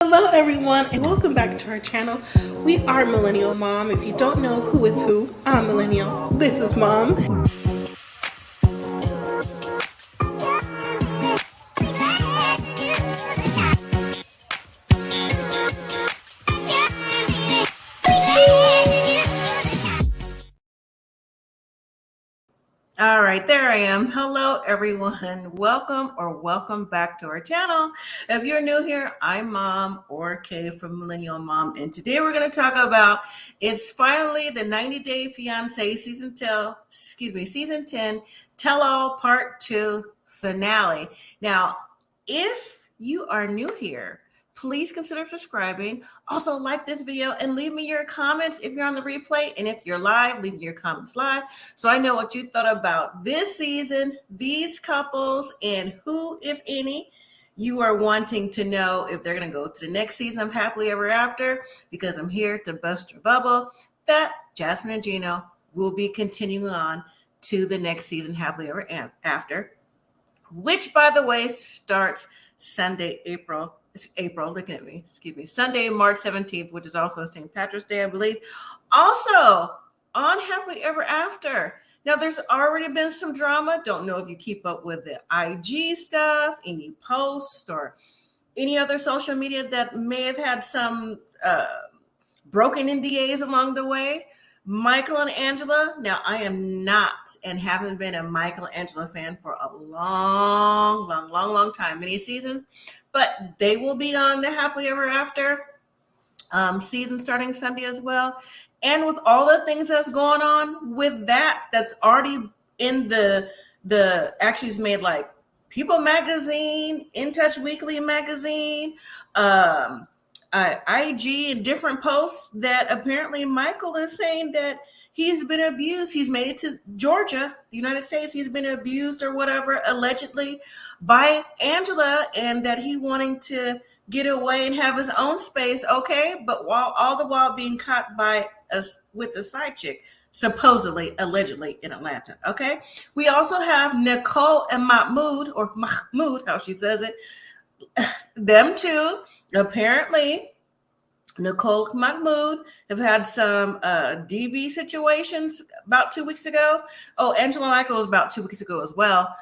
Hello, everyone, and welcome back to our channel. We are Millennial Mom. If you don't know who is who, I'm Millennial. This is Mom. All right, there I am. Hello, everyone. Welcome back to our channel. If you're new here, I'm Mom or Kay from Millennial Mom, and today we're going to talk about it's finally the 90-Day Fiancé season 10 Tell-All Part 2 finale. Now, if you are new here, please consider subscribing. Also, like this video and leave me your comments if you're on the replay. And if you're live, leave me your comments live so I know what you thought about this season, these couples, and who, if any, you are wanting to know if they're going to go to the next season of Happily Ever After, because I'm here to bust your bubble that Jasmine and Gino will be continuing on to the next season, Happily Ever After, which, by the way, starts Sunday, looking at me, Sunday, March 17th, which is also St. Patrick's Day, I believe. Also, on Happily Ever After. Now, there's already been some drama. Don't know if you keep up with the IG stuff, any posts, or any other social media that may have had some broken NDAs along the way. Michael and Angela. Now, I am not and haven't been a Michael and Angela fan for a long time, many seasons, but they will be on the Happily Ever After season starting Sunday as well. And with all the things that's going on with that's already in the actually it's made like People Magazine, In Touch Weekly Magazine, IG and different posts that apparently Michael is saying that he's been abused. He's made it to Georgia, the United States. He's been abused or whatever, allegedly, by Angela, and that he wanting to get away and have his own space. Okay, but all the while being caught by us with the side chick, supposedly, allegedly in Atlanta. Okay, we also have Nicole and Mahmoud, or Mahmoud, how she says it. Them two, apparently, Nicole Mahmoud have had some DV situations about 2 weeks ago. Oh, Angela Michael was about 2 weeks ago as well.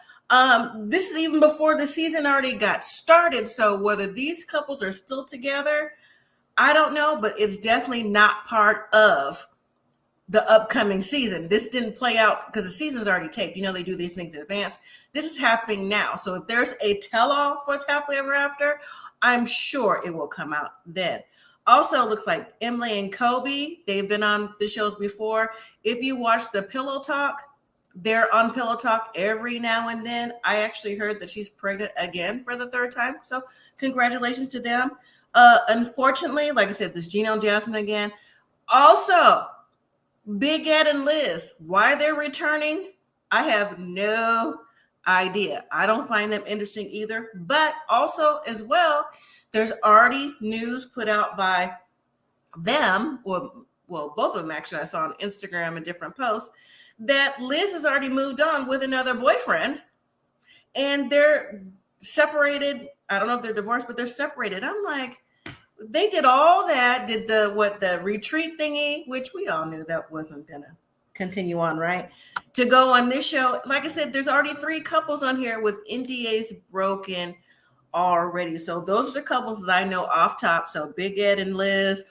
This is even before the season already got started. So whether these couples are still together, I don't know, but it's definitely not part of the upcoming season. This didn't play out because the season's already taped. You know, they do these things in advance. This is happening now. So if there's a tell-all for Happily Ever After, I'm sure it will come out then. Also, it looks like Emily and Kobe, they've been on the shows before. If you watch the Pillow Talk, they're on Pillow Talk every now and then. I actually heard that she's pregnant again for the third time. So congratulations to them. Unfortunately, like I said, this Gino and Jasmine again. Also, Big Ed and Liz, why they're returning, I have no idea. I don't find them interesting either. But also, as well, there's already news put out by them, or well, both of them actually, I saw on Instagram and different posts, that Liz has already moved on with another boyfriend, and they're separated. I don't know if they're divorced, but they're separated. I'm like, they did all that, did the retreat thingy, which we all knew that wasn't gonna continue on, right? To go on this show, like I said, there's already 3 couples on here with NDAs broken already. So those are the couples that I know off top. So Big Ed and Liz,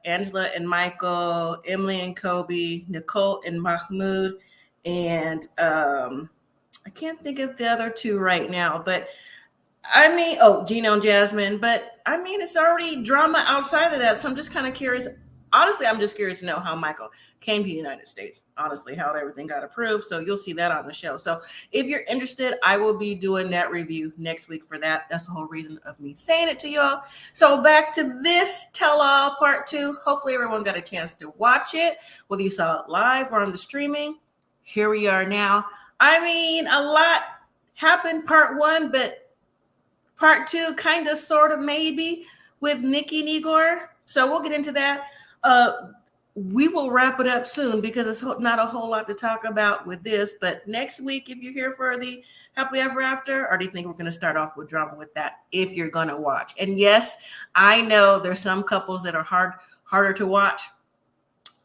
Angela and Michael, Emily and Kobe, Nicole and Mahmoud, and I can't think of the other 2 right now, but I mean, Gino and Jasmine, but I mean, it's already drama outside of that. So I'm just kind of curious. Honestly, I'm just curious to know how Michael came to the United States, honestly, how everything got approved. So you'll see that on the show. So if you're interested, I will be doing that review next week for that. That's the whole reason of me saying it to y'all. So back to this tell-all part 2. Hopefully everyone got a chance to watch it, whether you saw it live or on the streaming. Here we are now. I mean, a lot happened part 1, but part 2, kind of, sort of, maybe, with Nikki and Igor. So we'll get into that. we will wrap it up soon because it's not a whole lot to talk about with this. But next week, if you're here for the Happily Ever After, or do you think we're going to start off with drama with that if you're going to watch? And yes, I know there's some couples that are harder to watch.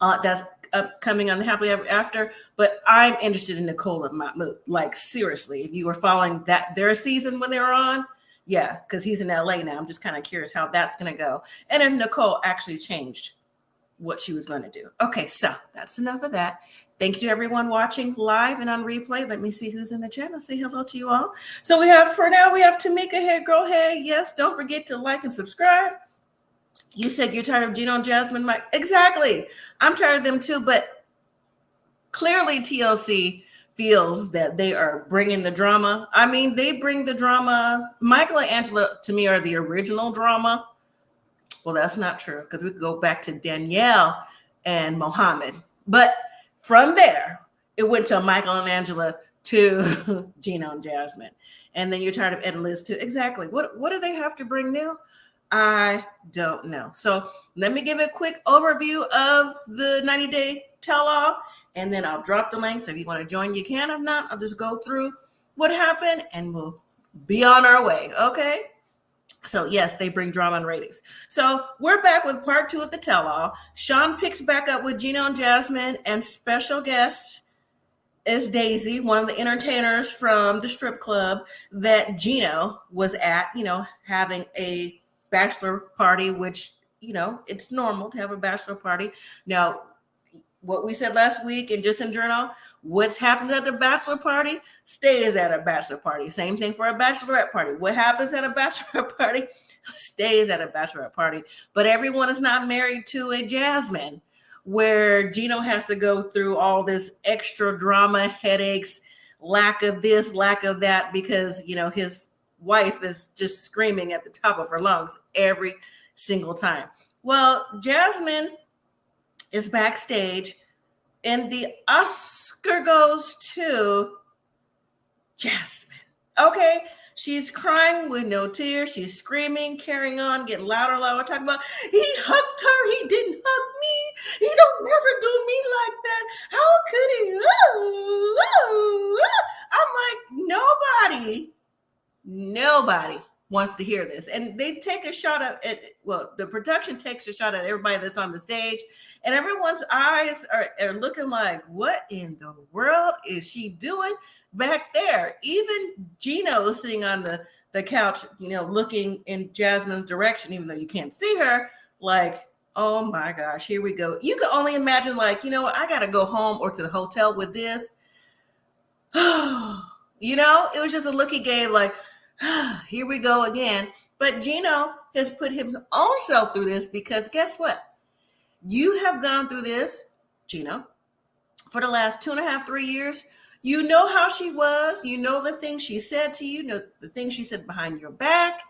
That's upcoming on the Happily Ever After, but I'm interested in Nicole and Mahmoud. Like, seriously, if you were following their season when they were on, yeah, because he's in LA now. I'm just kind of curious how that's going to go. And if Nicole actually changed what she was going to do. Okay, so that's enough of that. Thank you to everyone watching live and on replay. Let me see who's in the chat. I'll say hello to you all. So we have Tamika. Hey, girl. Hey, yes. Don't forget to like and subscribe. You said you're tired of Gino and Jasmine, Mike. Exactly. I'm tired of them too, but clearly TLC feels that they are bringing the drama. I mean, they bring the drama. Michael and Angela, to me, are the original drama. Well, that's not true because we could go back to Danielle and Mohammed. But from there, it went to Michael and Angela to Gino and Jasmine. And then you're tired of Ed and Liz too. Exactly. What do they have to bring new? I don't know. So let me give a quick overview of the 90-day tell-all, and then I'll drop the link. So if you want to join, you can. If not, I'll just go through what happened, and we'll be on our way. Okay? So yes, they bring drama and ratings. So we're back with part 2 of the tell-all. Sean picks back up with Gino and Jasmine, and special guest is Daisy, one of the entertainers from the strip club that Gino was at, having a bachelor party, which, it's normal to have a bachelor party. Now, what we said last week and just in journal, what's happened at the bachelor party stays at a bachelor party. Same thing for a bachelorette party. What happens at a bachelorette party stays at a bachelorette party. But everyone is not married to a Jasmine, where Gino has to go through all this extra drama, headaches, lack of this, lack of that, because, his wife is just screaming at the top of her lungs every single time. Well, Jasmine is backstage, and the Oscar goes to Jasmine. Okay, she's crying with no tears. She's screaming, carrying on, getting louder, talking about, he hugged her, he didn't hug me, he don't never do me like that. How could he? I'm like, nobody wants to hear this. And they take a shot at it. Well, the production takes a shot at everybody that's on the stage, and everyone's eyes are looking like, what in the world is she doing back there? Even Gino is sitting on the couch, looking in Jasmine's direction, even though you can't see her, like, oh my gosh, here we go. You can only imagine, like, I got to go home or to the hotel with this. It was just a look he gave, like, here we go again. But Gino has put his own self through this, because guess what? You have gone through this, Gino, for the last 2.5, 3 years. You know how she was. You know the things she said to you, the things she said behind your back,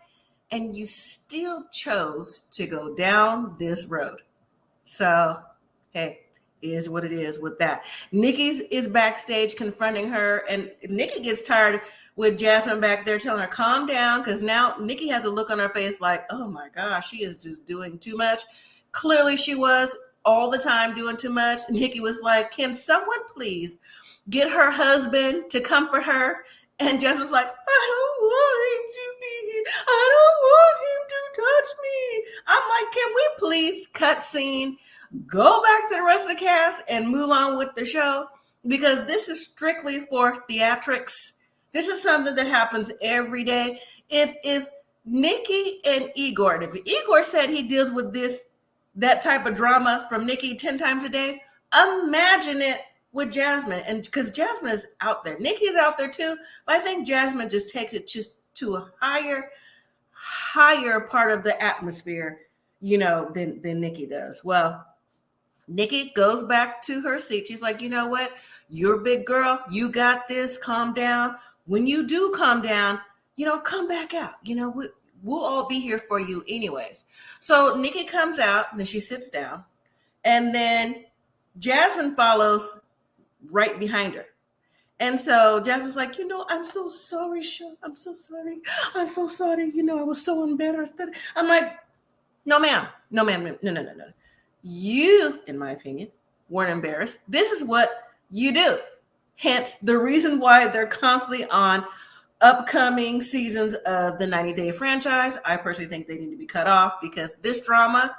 and you still chose to go down this road. So, hey, is what it is with that. Nikki is backstage confronting her, and Nikki gets tired with Jasmine back there telling her, calm down, because now Nikki has a look on her face like, oh my gosh, she is just doing too much. Clearly she was all the time doing too much. Nikki was like, can someone please get her husband to comfort her? And Jess was like, I don't want him to be here. I don't want him to touch me. I'm like, can we please cut scene, go back to the rest of the cast and move on with the show? Because this is strictly for theatrics. This is something that happens every day. If Nikki and Igor, if Igor said he deals with that type of drama from Nikki 10 times a day, imagine it with Jasmine. And because Jasmine is out there, Nikki's out there too, but I think Jasmine just takes it just to a higher part of the atmosphere, than Nikki does. Well, Nikki goes back to her seat. She's like, you know what? You're a big girl. You got this. Calm down. When you do calm down, come back out. We'll all be here for you anyways. So Nikki comes out, and then she sits down, and then Jasmine follows right behind her. And so Jasmine's like, I'm so sorry, Sean. I'm so sorry. I'm so sorry. I was so embarrassed. I'm like, no, ma'am. No, ma'am. No. You, in my opinion, weren't embarrassed. This is what you do. Hence the reason why they're constantly on upcoming seasons of the 90-Day franchise. I personally think they need to be cut off because this drama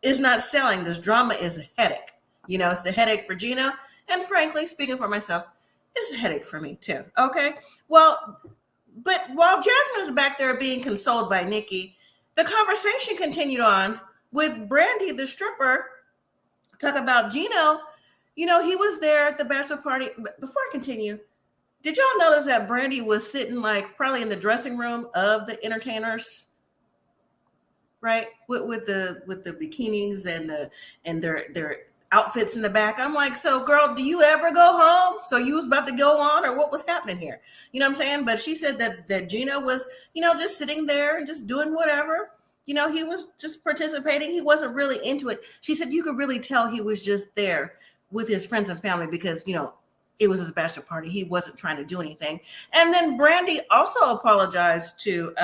is not selling. This drama is a headache. It's the headache for Gino. And frankly, speaking for myself, it's a headache for me too. Okay. Well, but while Jasmine is back there being consoled by Nikki, the conversation continued on with Brandy, the stripper, talk about Gino. He was there at the bachelor party. But before I continue, did y'all notice that Brandy was sitting probably in the dressing room of the entertainers, right? With the bikinis and their outfits in the back. I'm like, so girl, do you ever go home? So you was about to go on, or what was happening here? You know what I'm saying? But she said that Gino was, just sitting there and just doing whatever. He was just participating. He wasn't really into it. She said you could really tell he was just there with his friends and family because, it was his bachelor party. He wasn't trying to do anything. And then Brandy also apologized to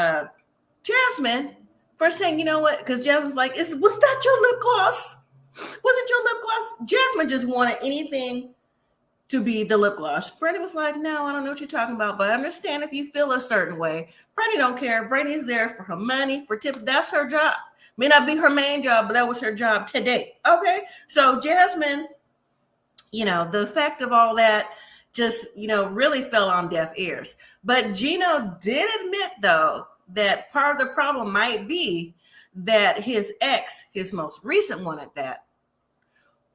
Jasmine for saying, you know what? Because Jasmine's like, was that your lip gloss? Was it your lip gloss? Jasmine just wanted anything to be the lip gloss. Brandy was like, no, I don't know what you're talking about, but I understand if you feel a certain way. Brandy don't care. Brandy's there for her money, for tips. That's her job. May not be her main job, but that was her job today. Okay? So Jasmine, the effect of all that just, really fell on deaf ears. But Gino did admit, though, that part of the problem might be that his ex, his most recent one at that,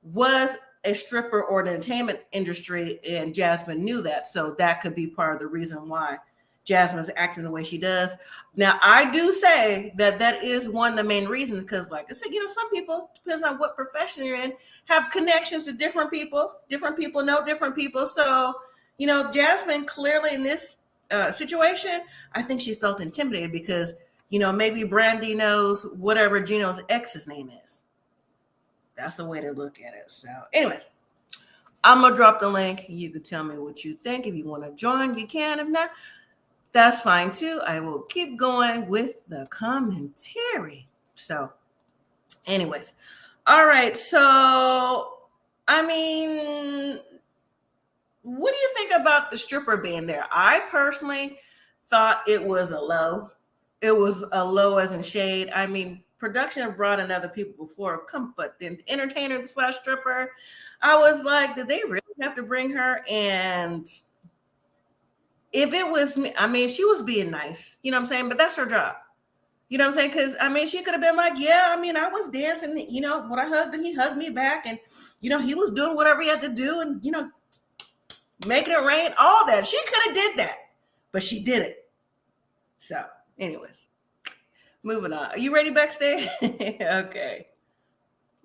was a stripper or the entertainment industry, and Jasmine knew that. So that could be part of the reason why Jasmine's acting the way she does. Now, I do say that is one of the main reasons because, like I said, some people, depends on what profession you're in, have connections to different people. Different people know different people. So, Jasmine clearly in this situation, I think she felt intimidated because, maybe Brandy knows whatever Gino's ex's name is. That's the way to look at it. So anyway, I'm going to drop the link. You can tell me what you think. If you want to join, you can. If not, that's fine too. I will keep going with the commentary. So anyways, all right. So, what do you think about the stripper being there? I personally thought it was a low. It was a low as in shade. Production have brought in other people before, but the entertainer / stripper, I was like, did they really have to bring her? And if it was me, she was being nice, you know what I'm saying? But that's her job. You know what I'm saying? Because, she could have been like, yeah, I was dancing, when I hugged him, he hugged me back. And, he was doing whatever he had to do and, making it rain, all that. She could have did that, but she didn't. So anyways, moving on. Are you ready backstage? Okay.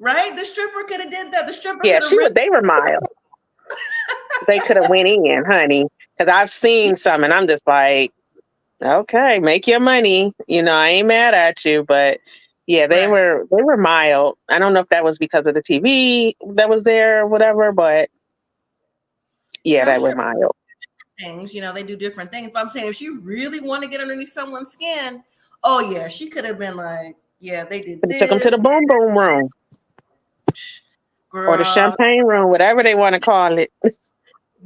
Right? The stripper could have did that. The stripper they were mild. They could have went in, honey. Because I've seen some and I'm just like, okay, make your money. I ain't mad at you, but yeah, they were mild. I don't know if that was because of the TV that was there or whatever, but yeah, they were mild. Things, they do different things. But I'm saying if she really want to get underneath someone's skin, oh yeah, she could have been like, yeah, they did this. Took them to the boom boom room. Girl, or the champagne room, whatever they want to call it.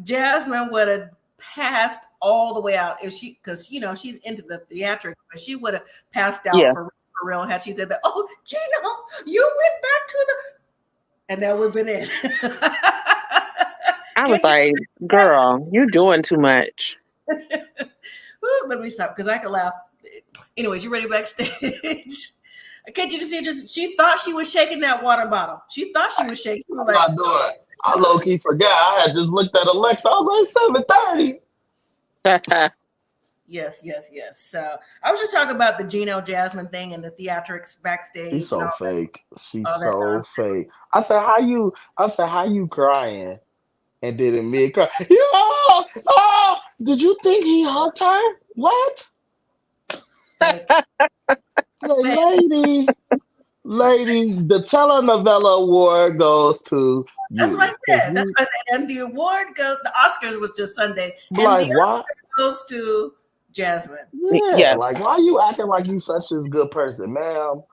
Jasmine would have passed all the way out if because she's into the theatrics, but she would have passed out for real had she said that. Oh, Gino, you went back to the, and that would have been it. I was like, girl, you're doing too much. Let me stop because I could laugh. Anyways, you ready backstage? Can't you just see? She thought she was shaking that water bottle. She thought she was shaking. I'm not doing it. I low-key forgot. I had just looked at Alexa. I was like, 7:30. Yes. So I was just talking about the Gino Jasmine thing and the theatrics backstage. She's so fake. She's so fake. I said, how you crying? And did it mid-cry. Did you think he hugged her? What? Lady, the telenovela award goes to you. That's what I said. And the award goes, the Oscars was just Sunday. And like, the why? Goes to Jasmine. Yeah. Like, why are you acting like you such a good person, ma'am?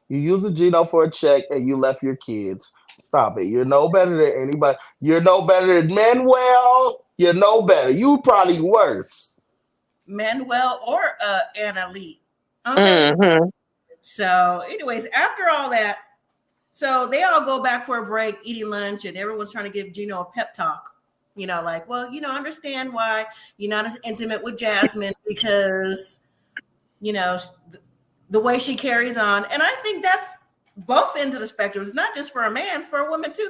You use a Gino for a check and you left your kids. Stop it. You're no better than anybody. You're no better than Manuel. You're no better. You probably worse. Manuel or Anali. Okay. Mm-hmm. So, anyways, after all that, so they all go back for a break, eating lunch, and everyone's trying to give Gino a pep talk. Like, well, understand why you're not as intimate with Jasmine because, the way she carries on. And I think that's both ends of the spectrum. It's not just for a man, it's for a woman too.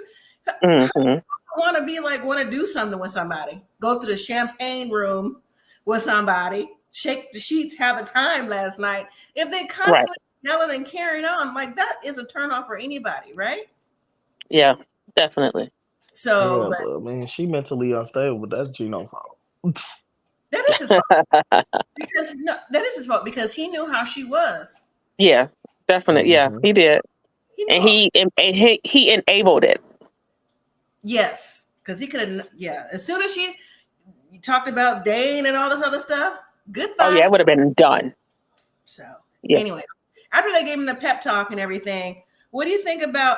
Mm-hmm. Want to do something with somebody, go to the champagne room with somebody, shake the sheets, have a time last night. If they constantly yelling and carrying on, like that is a turnoff for anybody, right? Yeah, definitely. So, but I mean, she mentally unstable, but that's Gino's fault. That is his fault. That is his fault because he knew how she was. Yeah, definitely. Yeah, he did. And he enabled it. Yes, because he could have. Yeah, as soon as you talked about Dane and all this other stuff, goodbye. Oh yeah, it would have been done. So, anyways, after they gave him the pep talk and everything, what do you think about?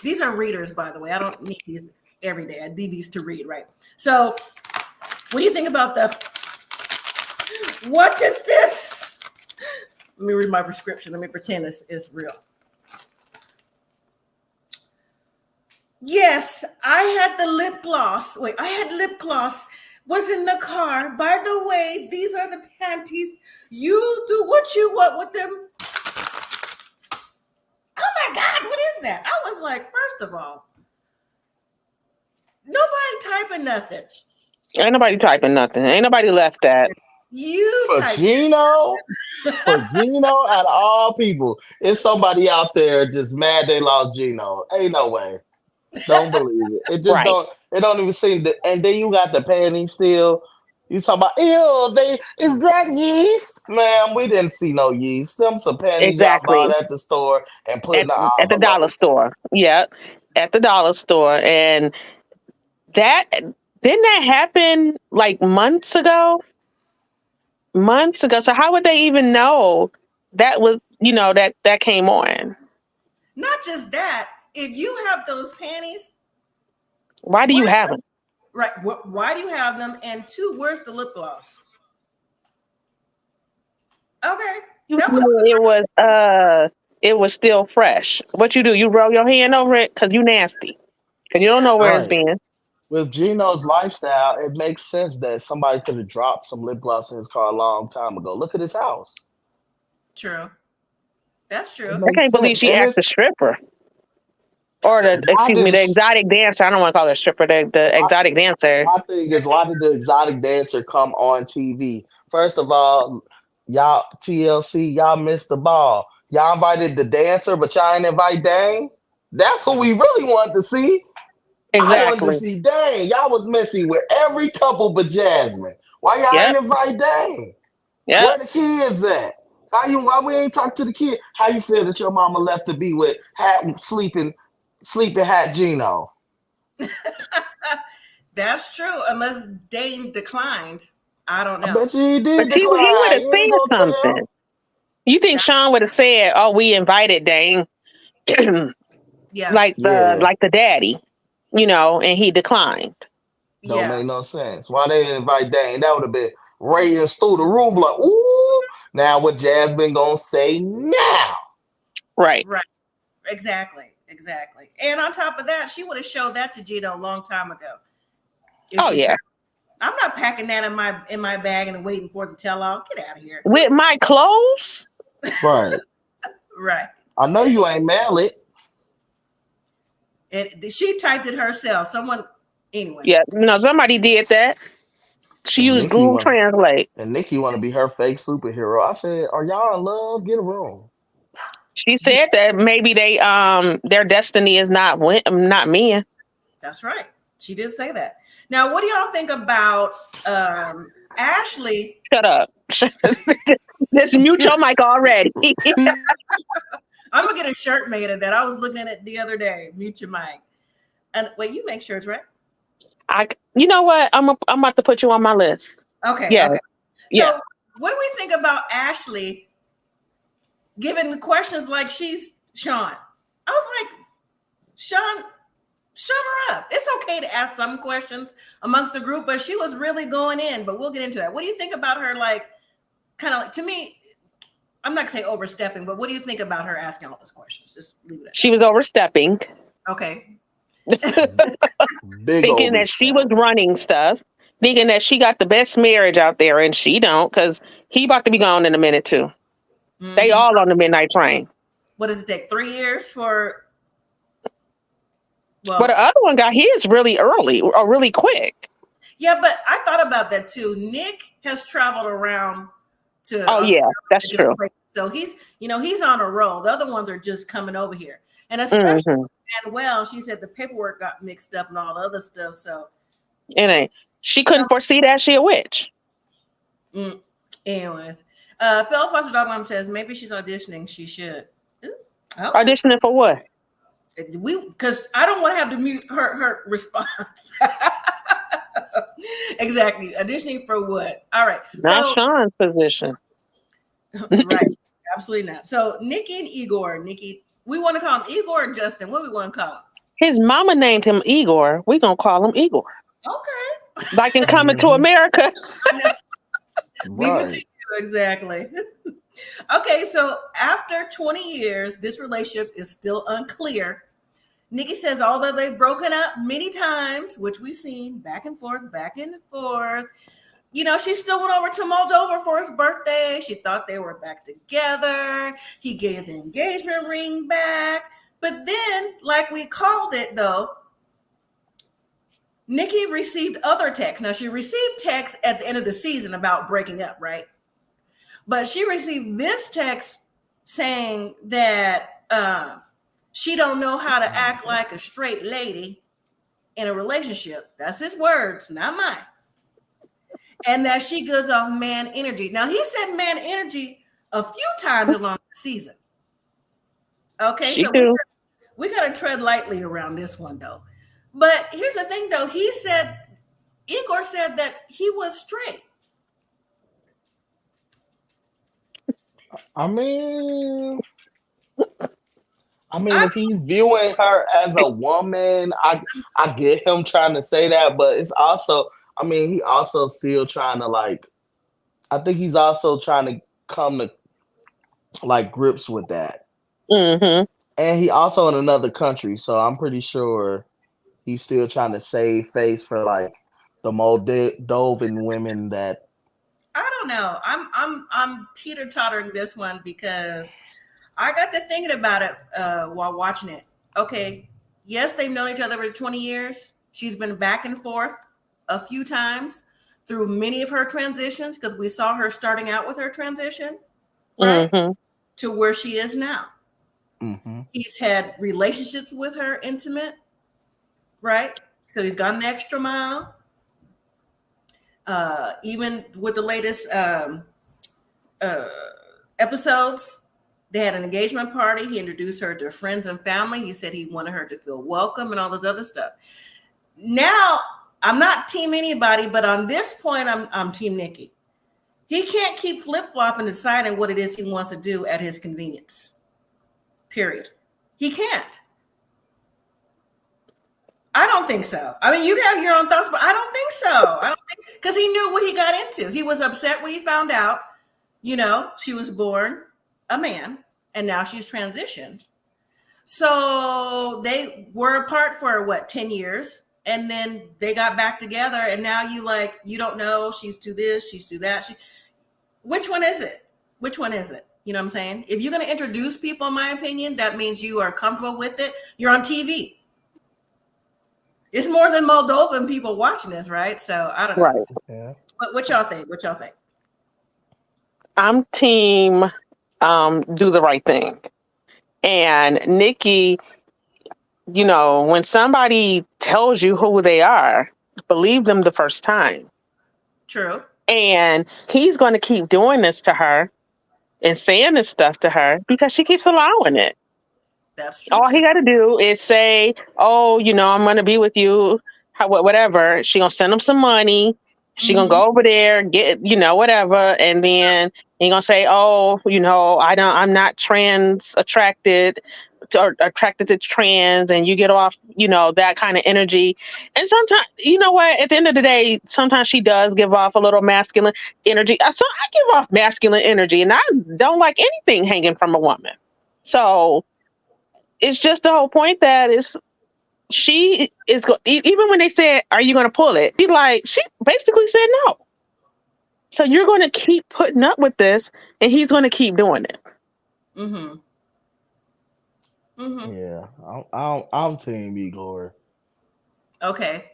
These are readers, by the way. I don't need these every day. I need these to read, right? So, what do you think about what is this? Let me read my prescription. Let me pretend it's real. Yes, I had the lip gloss. Wait, I had lip gloss. Was in the car. By the way, these are the panties. You do what you want with them. Oh my God, what is that? I was like, first of all, nobody typing nothing. Ain't nobody typing nothing. Ain't nobody left that. For Gino, out of all people, it's somebody out there just mad they lost Gino. Ain't no way. Don't believe it. It just don't. It don't even seem to. And then you got the panties still. You talk about is that yeast? Man, we didn't see no yeast. Them some panties y'all bought at the store and put in the at the dollar store. Yeah, at the dollar store. And that didn't that happen like months ago? So how would they even know that was that came on? Not just that. If you have those panties, why do you have them? Right. Why do you have them? And two, where's the lip gloss? Okay. It was still fresh. What you do? You roll your hand over it because you nasty. Because you don't know where it's been. With Gino's lifestyle, it makes sense that somebody could have dropped some lip gloss in his car a long time ago. Look at his house. True. That's true. I can't believe she asked the stripper. Or the exotic dancer. I don't want to call her a stripper. The exotic dancer. My thing is, why did the exotic dancer come on TV? First of all, y'all TLC, y'all missed the ball. Y'all invited the dancer, but y'all didn't invite Dane. That's who we really wanted to see. Exactly. I wanted to see Dane. Y'all was messing with every couple but Jasmine. Why y'all ain't invite Dane? Yep. Where the kids at? Why we ain't talk to the kid? How you feel that your mama left to be with sleeping hat Gino? That's true. Unless Dane declined. I don't know. I bet you did. But he would have said something. You think Sean would have said, "Oh, we invited Dane," like the daddy, and he declined. Don't make no sense. Why they didn't invite Dane? That would have been ratings through the roof. Like, ooh, now what Jasmine gonna say now? Right. Exactly. And on top of that, she would have showed that to Gino a long time ago. I'm not packing that in my bag and waiting for it to tell all. Get out of here. With my clothes? Right. Right. I know you ain't mail it. And she typed it herself. Anyway. Yeah, somebody did that. She used Google Translate. And Nikki want to be her fake superhero. I said, "Are y'all in love? Get a room." She said that maybe their destiny is not men. That's right. She did say that. Now, what do y'all think about Ashley? Shut up. Just mute your mic already. I'm gonna get a shirt made of that. I was looking at it the other day. Mute your mic. And wait, you make sure it's right. You know what? I'm about to put you on my list. Okay. Yeah. Okay. So, what do we think about Ashley giving questions like she's Sean. I was like, Sean, shut her up. It's okay to ask some questions amongst the group, but she was really going in. But we'll get into that. What do you think about her? Like, kind of like, to me, I'm not gonna say overstepping, but what do you think about her asking all those questions? Just leave it at She was overstepping. Okay. Thinking that she was running stuff, thinking that she got the best marriage out there, and she don't, because he about to be gone in a minute too. Mm-hmm. They all on the midnight train. What does it take? 3 years for? Well, the other one got his really early or really quick. Yeah, but I thought about that too. Nick has traveled around to. Oh yeah, that's true. Places. So he's on a roll. The other ones are just coming over here, and especially Manuel, she said the paperwork got mixed up and all the other stuff. So it ain't. She couldn't foresee that she a witch. Anyways, Phil Foster Dog Mom says maybe she's auditioning. She should. Auditioning for what? Because I don't want to have to mute her response. Exactly. Auditioning for what? All right. Not Sean's position. Right. Absolutely not. So Nikki and Igor. Nikki, we want to call him Igor or Justin. What do we want to call him? His mama named him Igor. We're going to call him Igor. Okay. Like in Coming to America. Right. Exactly. Okay, so after 20 years, this relationship is still unclear. Nikki says, although they've broken up many times, which we've seen back and forth, she still went over to Moldova for his birthday. She thought they were back together. He gave the engagement ring back. But then, like we called it, though, Nikki received other texts. Now, she received texts at the end of the season about breaking up, right? But she received this text saying that she don't know how to act like a straight lady in a relationship. That's his words, not mine. And that she gives off man energy. Now, he said man energy a few times along the season. Okay, so we got to tread lightly around this one, though. But here's the thing, though. Igor said that he was straight. I mean, if he's viewing her as a woman, I get him trying to say that, but it's also, he also still trying to I think he's also trying to come to grips with that. Mm-hmm. And he also in another country, so I'm pretty sure he's still trying to save face for the Moldovan women that. I don't know. I'm teeter-tottering this one because I got to thinking about it while watching it. Okay, yes, they've known each other for 20 years. She's been back and forth a few times through many of her transitions because we saw her starting out with her transition, right, to where she is now. Mm-hmm. He's had relationships with her, intimate, right? So he's gone the extra mile. Even with the latest episodes, they had an engagement party. He introduced her to friends and family. He said he wanted her to feel welcome and all this other stuff. Now, I'm not team anybody, but on this point, I'm team Nikki. He can't keep flip-flopping, deciding what it is he wants to do at his convenience. Period. He can't. I don't think so. You have your own thoughts, but I don't think so. Because he knew what he got into. He was upset when he found out, she was born a man and now she's transitioned. So they were apart for 10 years. And then they got back together and now you don't know, she's to this, she's to that. Which one is it? You know what I'm saying? If you're going to introduce people, in my opinion, that means you are comfortable with it. You're on TV. It's more than Moldovan people watching this, right? So I don't know. Right. Yeah. What y'all think? I'm team do the right thing. And Nikki, when somebody tells you who they are, believe them the first time. True. And he's going to keep doing this to her and saying this stuff to her because she keeps allowing it. That's true. All he got to do is say, I'm going to be with you, whatever. She going to send him some money. She gonna go over there, get whatever, and then you're gonna say, "Oh, I'm not trans attracted or attracted to trans," and you get off, that kind of energy. And sometimes, at the end of the day, sometimes she does give off a little masculine energy. So I give off masculine energy, and I don't like anything hanging from a woman. So it's just the whole point that she is even when they said, "Are you going to pull it?" She basically said no. So you're going to keep putting up with this, and he's going to keep doing it. Yeah, I'm Team Igor. Okay.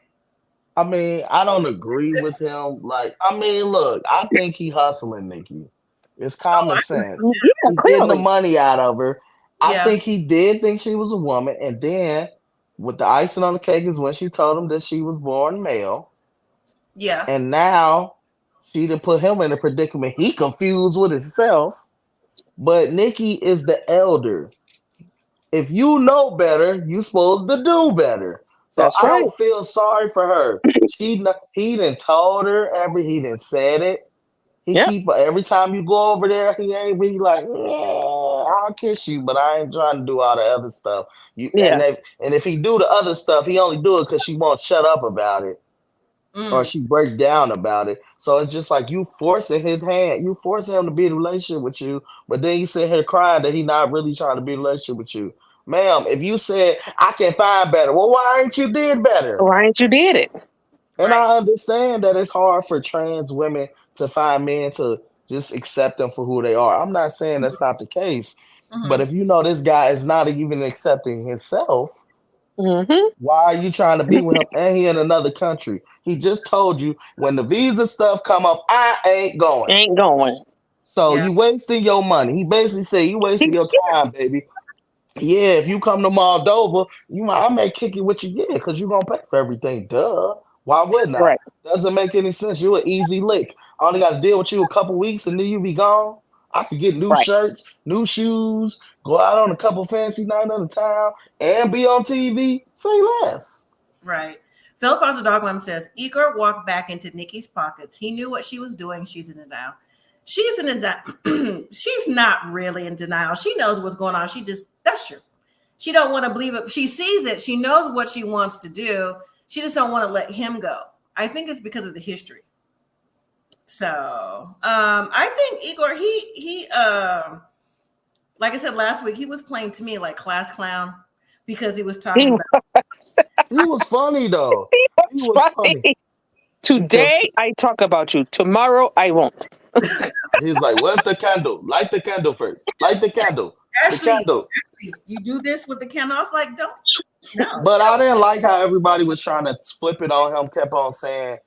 I mean, I don't agree with him. Look, I think he hustling Nikki. It's common sense. Yeah, He getting the clearly. money out of her. I Yeah. think he did think she was a woman, and then with the icing on the cake is when she told him that she was born male. Yeah. And now she done put him in a predicament. He confused with himself. But Nikki is the elder. If you know better, you supposed to do better. So That's I right. don't feel sorry for her. He done told her he done said it. He Yep. keep every time you go over there, he ain't really like, yeah, I'll kiss you, but I ain't trying to do all the other stuff. Yeah. And if he do the other stuff, he only do it because she won't shut up about it. Or she break down about it. So it's just like you forcing his hand, you forcing him to be in a relationship with you, but then you sit here crying that he not really trying to be in a relationship with you. Ma'am, if you said I can find better, well, why ain't you did better? Why ain't you did it? And I understand that it's hard for trans women to find men to just accept them for who they are. I'm not saying that's not the case. But if you know this guy is not even accepting himself, why are you trying to be with him? And he in another country. He just told you when the visa stuff come up, I ain't going. Ain't going. So you wasting your money. He basically said you wasting your time, baby. Yeah, if you come to Moldova, I may kick it with you, because you're gonna pay for everything. Duh. Why wouldn't I? Right. Doesn't make any sense. You're an easy lick. I only got to deal with you a couple weeks and then you be gone. I could get new Right. shirts, new shoes, go out on a couple fancy nights on the town, and be on TV. Say less. Right. Phil Foster Dogmom says Igor walked back into Nikki's pockets. He knew what she was doing. She's in denial. She's in denial. She's not really in denial. She knows what's going on. That's true. She don't want to believe it. She sees it. She knows what she wants to do. She just don't want to let him go. I think it's because of the history. So I think Igor, he like I said last week, he was playing to me like class clown because he was talking about. He was funny though. He was funny. Today I talk about you. Tomorrow I won't. He's like, "Where's the candle? Light the candle first. Light the candle. Ashley, you do this with the candle." I was like, "Don't." No. But I didn't like how everybody was trying to flip it on him. Kept on saying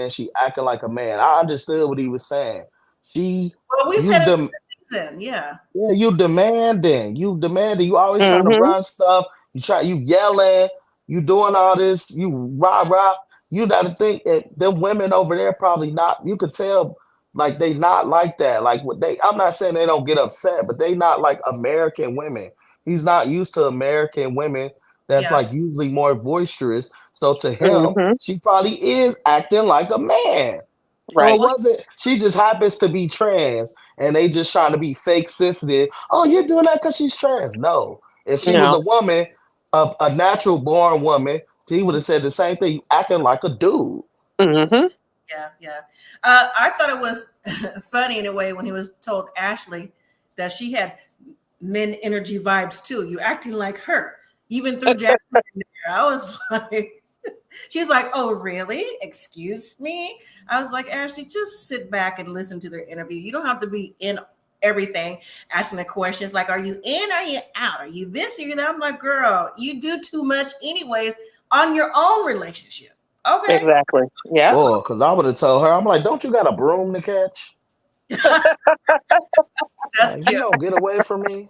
she acting like a man. I understood what he was saying. Well, we said it in the season, yeah. Yeah, you demanding. You always trying to run stuff. You yelling. You doing all this. You rah. You got to think that them women over there probably not. You could tell like they not like that. Like I'm not saying they don't get upset, but they not like American women. He's not used to American women that's like usually more boisterous. So to him, she probably is acting like a man. Right. So it wasn't, she just happens to be trans and they just trying to be fake sensitive. Oh, you're doing that because she's trans. No. If she was a woman, a natural born woman, he would have said the same thing. You acting like a dude. Yeah. I thought it was funny in a way when he was told Ashley that she had men energy vibes too. You acting like her, even through Jasmine. I was like, she's like, "Oh, really? Excuse me?" I was like, Ashley, just sit back and listen to their interview. You don't have to be in everything, asking the questions like, "Are you in? Are you out? Are you this? Are you that?" I'm like, girl, you do too much anyways on your own relationship. Okay. Exactly. Yeah. Oh, because I would have told her, I'm like, don't you got a broom to catch? That's like, cute. you don't get away from me.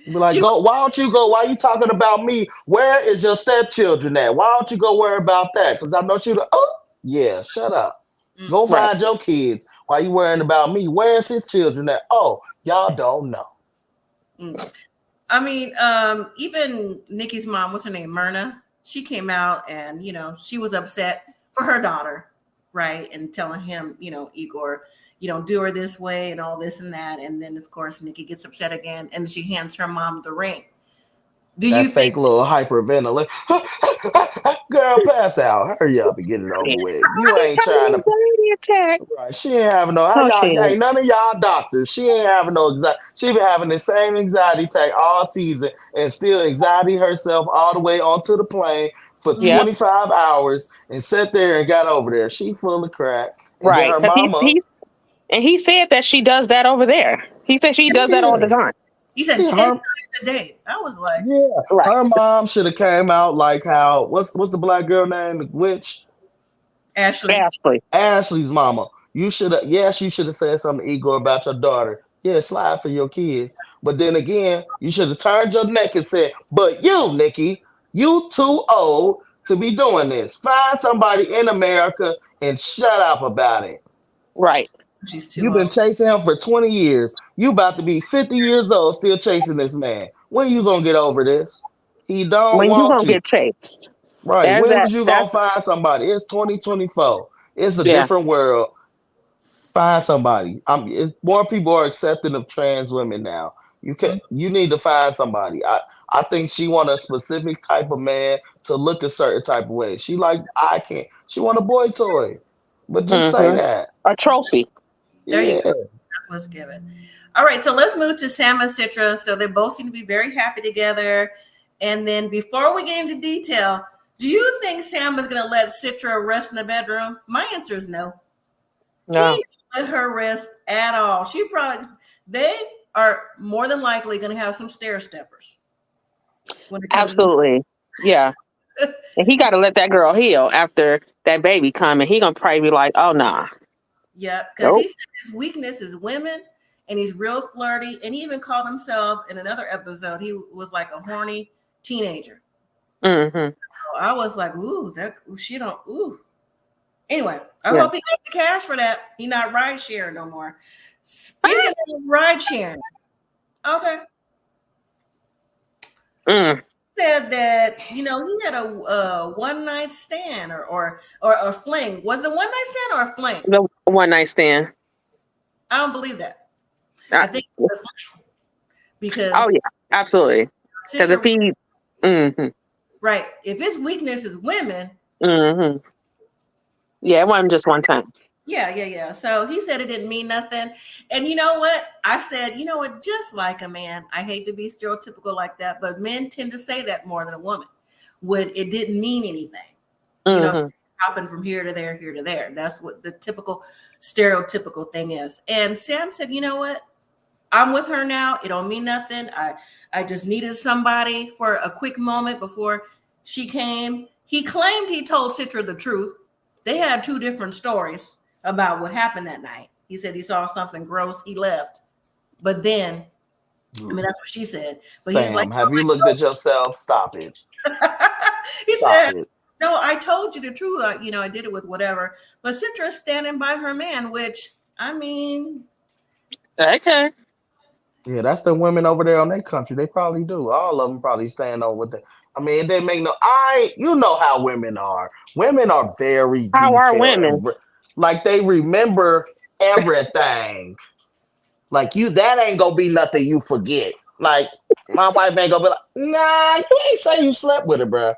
Be like, go. Why don't you go? Why are you talking about me? Where is your stepchildren at? Why don't you go worry about that? Because I know she. Oh, yeah. Shut up. Go find your kids. Why you worrying about me? Where's his children at? Oh, y'all don't know. I mean, even Nikki's mom, what's her name, Myrna? She came out and she was upset for her daughter. right? And telling him, Igor, do her this way and all this and that. And then, of course, Nikki gets upset again, and she hands her mom the ring. Do you That think? fake little hyperventilate. Girl, pass out. Hurry up and get it over with. You ain't trying to. Attack. Right. She ain't having no. Oh, Y'all, shit. ain't none of y'all doctors. She ain't having no anxiety. She been having the same anxiety attack all season and still anxiety herself all the way onto the plane for Yep. 25 hours and sat there and got over there. She full of crap. And then Right. her Because mama. he said that she does that over there. He said she does that all the Yeah. time. He said Yeah, 10 times a day. I was like, yeah. Right. Her mom should have came out like how what's the black girl name? The witch? Ashley. Ashley's mama. You should have, yes, you should have said something to Igor about your daughter. Yeah, slide for your kids. But then again, you should have turned your neck and said, but you, Nikki, you too old to be doing this. Find somebody in America and shut up about it. Right. She's too You've been old. chasing him for 20 years. You about to be 50 years old still chasing this man. When you gonna get over this? He don't When you want gonna you. get chased? Right. There's When that. is you gonna That's find somebody? It's 2024. It's a yeah. different world. Find somebody. More people are accepting of trans women now. Mhm. You need to find somebody. I think she want a specific type of man to look a certain type of way. She like I can't. She want a boy toy, but just say Mm-hmm. that. A trophy. There you Yeah. go. That's what's given. All right, so let's move to Sam and Citra. So they both seem to be very happy together. And then before we get into detail, do you think Sam is going to let Citra rest in the bedroom? My answer is no. He No. ain't gonna let her rest at all. They are more than likely going to have some stair steppers when it comes Absolutely. Yeah. to. And he got to let that girl heal after that baby come, and he gonna probably be like, "Oh nah, Yeah, because he nope." said his weakness is women, and he's real flirty. And he even called himself in another episode, he was like a horny teenager. Mm-hmm. So I was like, ooh, she don't, ooh. Anyway, I Yeah. hope he got the cash for that. He not ride sharing no more. Speaking of ride sharing, okay, Mm. said that he had a one night stand or a fling. Was it a one night stand or a fling? The one night stand. I don't believe that. I think it's a fling because Oh yeah, absolutely. Because if he, mm-hmm, right, if his weakness is women, mm-hmm. Yeah, it wasn't just one time. yeah. So he said it didn't mean nothing. And you know what? I said, you know what? Just like a man, I hate to be stereotypical like that, but men tend to say that more than a woman when it didn't mean anything. Mm-hmm. Hopping from here to there, here to there. That's what the typical stereotypical thing is. And Sam said, you know what? I'm with her now. It don't mean nothing. I just needed somebody for a quick moment before she came. He claimed he told Citra the truth. They had two different stories about what happened that night. He said he saw something gross. He left. But then, I mean, that's what she said. But Sam, he's like, have you looked at yourself? Stop it. he Stop said, it. no, I told you the truth. I did it with whatever. But Citra's standing by her man, which, I mean. Okay. Yeah, that's the women over there on their country. They probably do. All of them probably stand on with it. I mean, they make no. You know how women are. Women are very How are detailed women? and like they remember everything. Like that ain't gonna be nothing you forget. Like my wife ain't gonna be like, nah, you ain't say you slept with her, bro.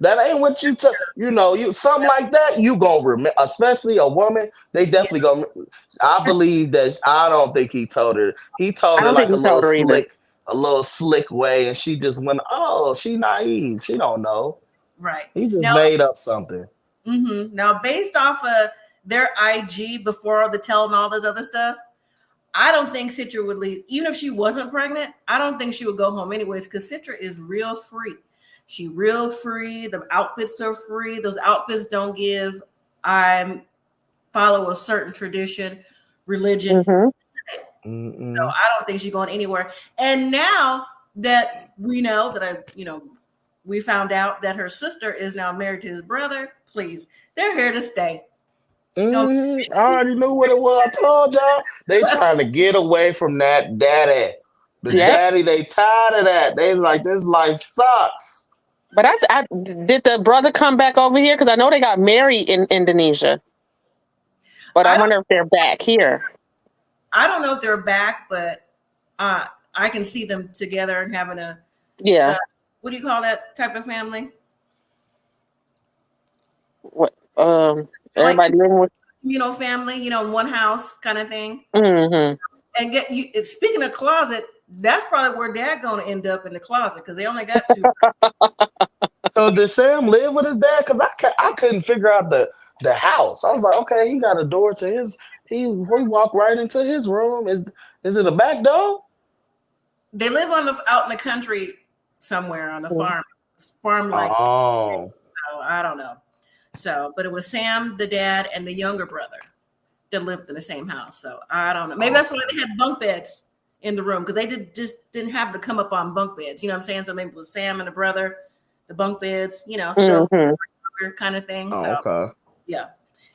That ain't what you took. You something like that. You gonna remember, especially a woman. They definitely gonna. I believe that. I don't think he told her. He told I her don't think like he told her either. a little slick way, and she just went, "Oh, she naive. She don't know." Right. He just Now, made up something. now based off of their IG before the tell and all this other stuff, I don't think Citra would leave. Even if she wasn't pregnant, I don't think she would go home anyways because Citra is real free. She real free. The outfits are free. Those outfits don't give. I follow a certain tradition, religion. Mm-hmm. So I don't think she's going anywhere. And now that we know that we found out that her sister is now married to his brother, please, they're here to stay. I already knew what it was. I told y'all they trying to get away from that daddy. The daddy, they tired of that. They like this life sucks. But did the brother come back over here? Because I know they got married in Indonesia. But I wonder if they're back here. I don't know if they're back, but I can see them together and having a what do you call that type of family? What everybody living with family, one house kind of thing. Mm-hmm. And get you. Speaking of closet, that's probably where Dad gonna end up, in the closet, because they only got 2. So did Sam live with his dad? Because I couldn't figure out the house. I was like, okay, he got a door to his. He walked right into his room. Is it a back door? They live out in the country somewhere on a farm like. Oh, So I don't know. So, but it was Sam, the dad, and the younger brother that lived in the same house. So I don't know. Maybe that's why they had bunk beds in the room, because they just didn't have to come up on bunk beds. You know what I'm saying? So maybe it was Sam and the brother, the bunk beds. Still kind of thing. oh, so okay. yeah.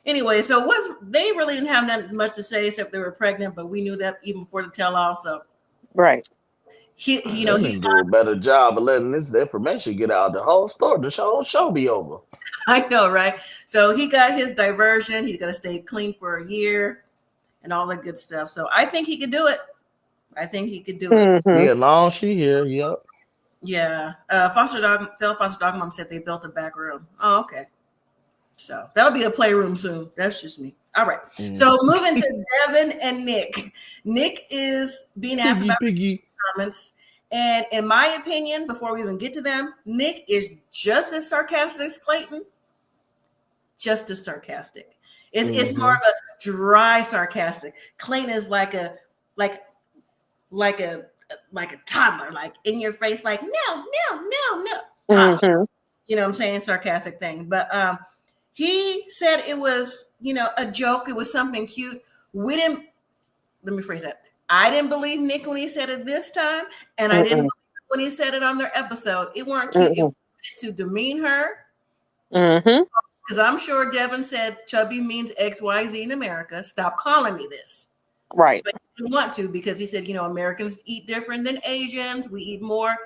Anyway, so they really didn't have that much to say except they were pregnant, but we knew that even before the tell-all. So right. He didn't do a better job of letting this information get out. The whole story, the whole show be over. I know, right? So he got his diversion. He's gonna stay clean for a year and all that good stuff. So I think he could do it. Yeah, long she here. Yep. Yeah. Foster dog mom said they built a back room. Oh, okay. So that'll be a playroom soon. That's just me. All right. So moving to Devin and Nick. Nick is being asked about comments. And in my opinion, before we even get to them, Nick is just as sarcastic as Clayton. Just as sarcastic. It's more of a dry sarcastic. Clayton is like a toddler, like in your face, like no. Toddler. You know what I'm saying? Sarcastic thing. But he said it was, a joke. It was something cute. Let me phrase that. I didn't believe Nick when he said it this time, and I didn't believe it when he said it on their episode. It weren't cute. It was to demean her. Because I'm sure Devin said chubby means XYZ in America. Stop calling me this. Right. But he didn't want to, because he said, Americans eat different than Asians. We eat more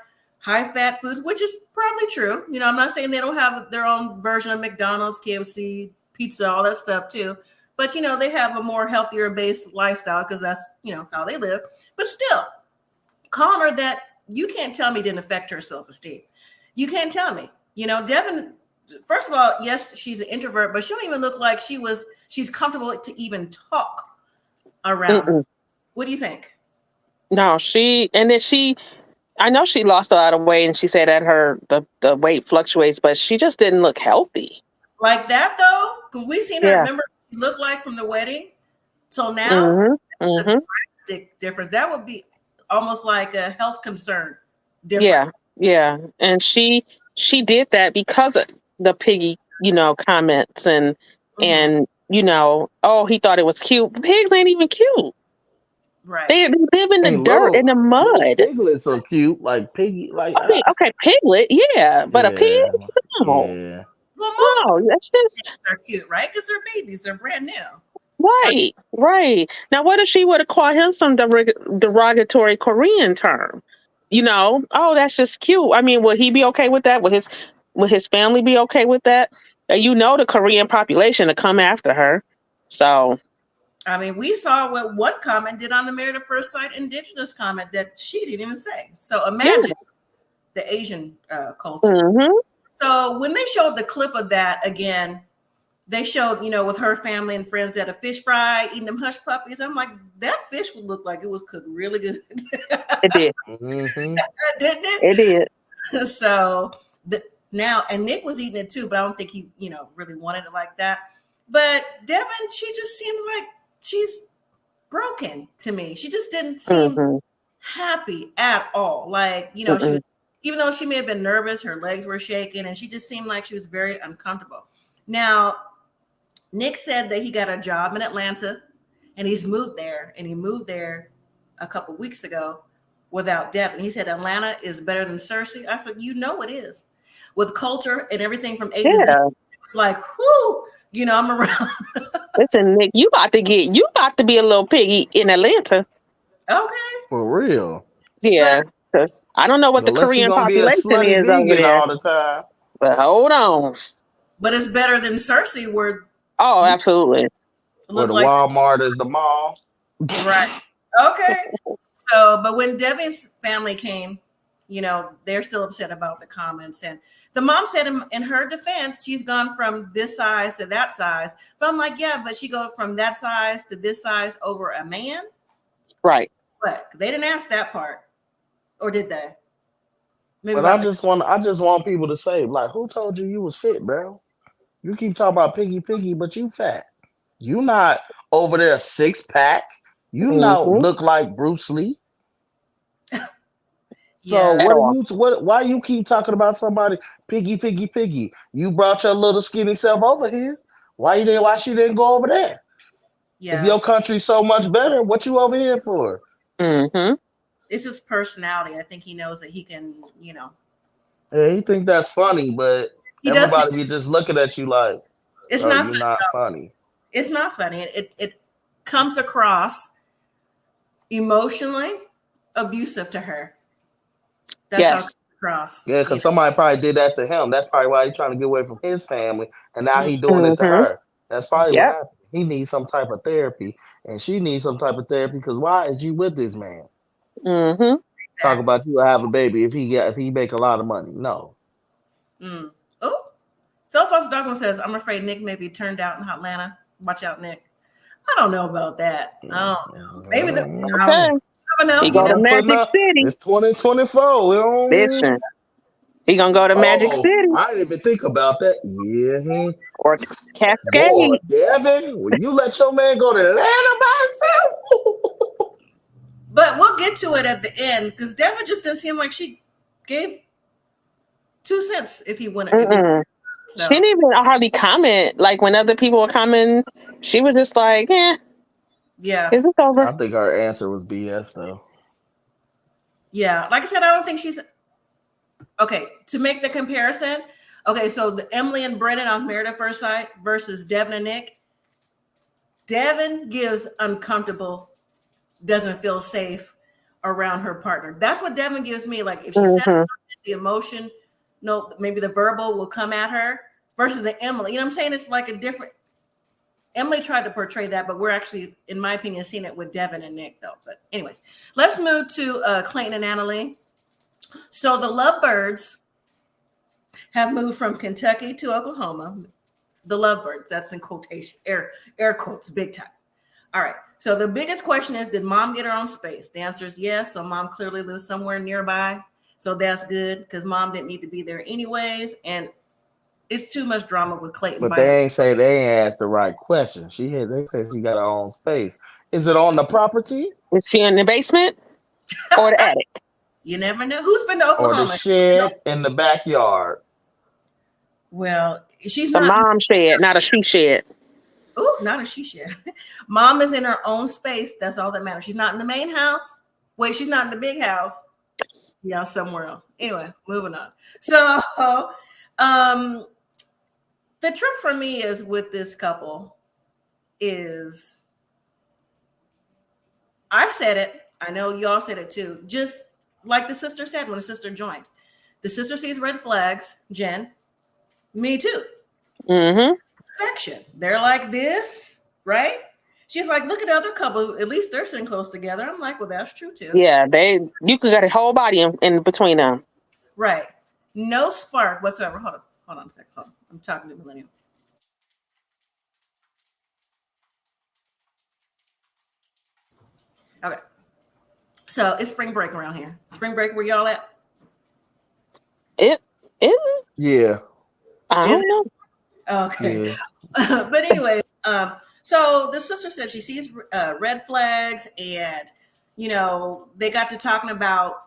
high-fat foods, which is probably true. I'm not saying they don't have their own version of McDonald's, KFC, pizza, all that stuff too. But, they have a more healthier based lifestyle, because that's, how they live. But still, calling her that, you can't tell me didn't affect her self-esteem. You can't tell me. Devin, first of all, yes, she's an introvert, but she don't even look like she's comfortable to even talk around. What do you think? No, I know she lost a lot of weight, and she said that the weight fluctuates, but she just didn't look healthy. Like that, though? Because we seen her, remember, she looked like from the wedding till now. That's a drastic difference. That would be almost like a health concern difference. Yeah. And she did that because of the piggy, comments and he thought it was cute. Pigs ain't even cute. Right. They live in the dirt, in the mud. Piglets are cute, like piggy, like okay, piglet, but a pig, no. Yeah. Well, that's just they're cute, right? Because they're babies, they're brand new. Right. Now, what if she would have called him some derogatory Korean term? That's just cute. I mean, would he be okay with that? Would his family be okay with that? The Korean population to come after her. So, I mean, we saw what one comment did on the Married at First Sight Indigenous comment that she didn't even say. So imagine the Asian culture. So when they showed the clip of that again, they showed, with her family and friends at a fish fry eating them hush puppies. I'm like, that fish would look like it was cooked really good. It did. Didn't it? It did. So now, and Nick was eating it too, but I don't think he, really wanted it like that. But Devin, she just seems like she's broken to me. She just didn't seem happy at all. Like, she was, even though she may have been nervous, her legs were shaking, and she just seemed like she was very uncomfortable. Now, Nick said that he got a job in Atlanta, and he's moved there, and he moved there a couple weeks ago without Devin. He said Atlanta is better than Cersei. I said, it is. With culture and everything from A to Z, it's like, whoo, I'm around. Listen, Nick, you about to be a little piggy in Atlanta. Okay. For real. Yeah. Because I don't know what the Korean population is over there all the time. But hold on. But it's better than Cersei, where. Oh, absolutely. Where the like Walmart is the mall. right. Okay. So, but when Devin's family came, they're still upset about the comments. And the mom said in her defense, she's gone from this size to that size. But I'm like, yeah, but she goes from that size to this size over a man. Right. But they didn't ask that part. Or did they? But I just want people to say, like, who told you was fit, bro? You keep talking about piggy, but you fat. You not over there 6-pack. You not look like Bruce Lee. So why you keep talking about somebody piggy? You brought your little skinny self over here. Why she didn't go over there? Yeah. If your country's so much better, what you over here for? Mm-hmm. It's his personality. I think he knows that he can, Yeah, he think that's funny, but everybody be just looking at you like, it's not funny. It's not funny. It comes across emotionally abusive to her. That's how it comes across. Yeah, because somebody probably did that to him. That's probably why he's trying to get away from his family, and now he's doing it to her. That's probably what happened. He needs some type of therapy, and she needs some type of therapy because why is you with this man? Mm-hmm. Talk about you have a baby if he make a lot of money. No. Oh, Self-House Dogma says, I'm afraid Nick may be turned out in Atlanta. Watch out, Nick. I don't know about that. I don't know. Maybe I don't know. He go to Magic City. It's 2024. Listen. He gonna go to Magic City. I didn't even think about that. Yeah. Or Cascade. Boy, Devin, will you let your man go to Atlanta by himself? But we'll get to it at the end because Devin just doesn't seem like she gave 2 cents if he wouldn't. So. She didn't even hardly comment. Like when other people were commenting, she was just like, yeah. Is it over? I think her answer was BS though. Yeah. Like I said, I don't think she's okay. To make the comparison, okay, so the Emily and Brennan on Married at First Sight versus Devin and Nick. Devin gives uncomfortable, doesn't feel safe around her partner. That's what Devin gives me. Like if she says the emotion, no, maybe the verbal will come at her versus the Emily. You know what I'm saying? It's like a different. Emily tried to portray that, but we're actually, in my opinion, seeing it with Devin and Nick, though. But anyways, let's move to Clayton and Anali. So the Lovebirds have moved from Kentucky to Oklahoma. The Lovebirds, that's in quotation, air quotes, big time. All right. So the biggest question is, did mom get her own space? The answer is yes. So mom clearly lives somewhere nearby. So that's good because mom didn't need to be there anyways. And it's too much drama with Clayton. But they ain't asked the right question. They say she got her own space. Is it on the property? Is she in the basement or the attic? You never know. Who's been to Oklahoma? Or the shed in the backyard. Well, she's not. Mom shed, not a she shed. Oh, not a she shed. Mom is in her own space. That's all that matters. She's not in the main house. Wait, she's not in the big house. Yeah, somewhere else. Anyway, moving on. So, the trip for me is with this couple is, I've said it. I know y'all said it too. Just like the sister said when the sister joined. The sister sees red flags, Jen. Me too. Perfection. They're like this, right? She's like, look at other couples. At least they're sitting close together. I'm like, well, that's true too. Yeah, you could get a whole body in between them. Right. No spark whatsoever. Hold on a second. Hold on. I'm talking to Millennial. Okay. So it's spring break around here. Spring break, where y'all at? It is? Yeah. I don't know. Okay. Yeah. But anyway, so the sister said she sees red flags, and they got to talking about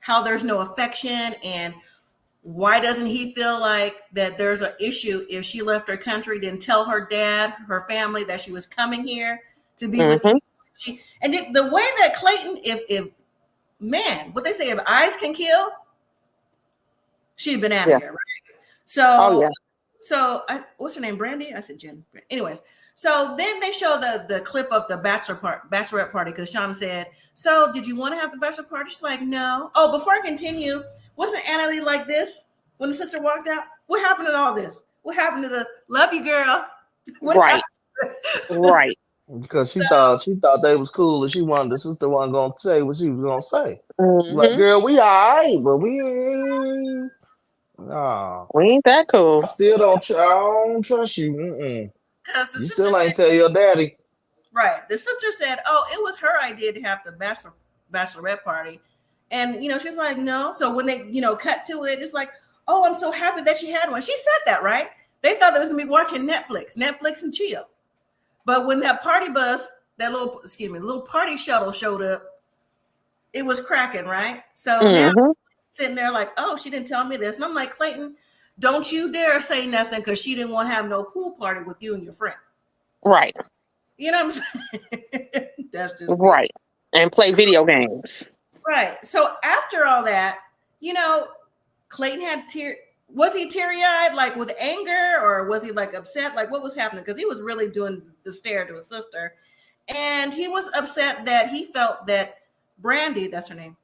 how there's no affection, and why doesn't he feel like that there's an issue if she left her country, didn't tell her dad, her family that she was coming here to be with him. And the way that Clayton, if man, what they say, if eyes can kill, she'd been out of here, right? So, what's her name? Brandy? I said Jen. Anyways, so then they show the clip of the bachelorette party because Sean said, so did you want to have the bachelor party? She's like, no. Oh, before I continue, wasn't Anali like this when the sister walked out? What happened to all this? What happened to the love you girl? Right. Right. Because she thought they was cool, and she wanted the sister wasn't gonna say what she was gonna say. Like, Hmm. girl, we alright, but we ain't. Nah, We ain't that I cool. still I don't trust you. Mm-mm. Because the You sister still said, ain't tell your daddy. right. The sister said, "Oh, it was her idea to have the bachelorette party," and she's like, "No." So when they cut to it, it's like, "Oh, I'm so happy that she had one." She said that, right? They thought they was gonna be watching Netflix and chill. But when that party bus, that little party shuttle showed up, it was cracking, right? So now Hmm. sitting there like, "Oh, she didn't tell me this," and I'm like, Clayton, don't you dare say nothing because she didn't want to have no pool party with you and your friend. Right. You know what I'm saying? That's just me. Right. And play video games. Right. So after all that, you know, Clayton had tear. Was he teary eyed, like with anger, or was he like upset? Like what was happening? Because he was really doing the stare to his sister, and he was upset that he felt that Brandy, that's her name,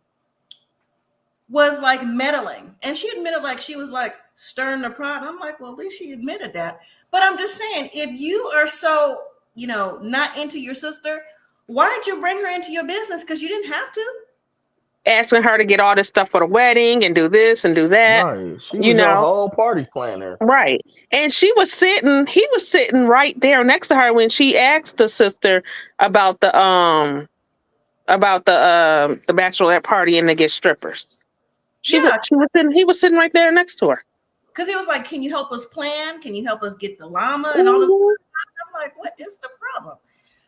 was like meddling, and she admitted like she was like stirring the pot. I'm like, well, at least she admitted that. But I'm just saying, if you are so not into your sister, why did you bring her into your business? Because you didn't have to. Asking her to get all this stuff for the wedding and do this and do that. Right. She You was your know. whole party planner. Right. And he was sitting right there next to her when she asked the sister about the bachelorette party and to get strippers. Yeah, He was sitting right there next to her. because he was like, "Can you help us plan? Can you help us get the llama and all this?" Mhm. I'm like, "What is the problem?"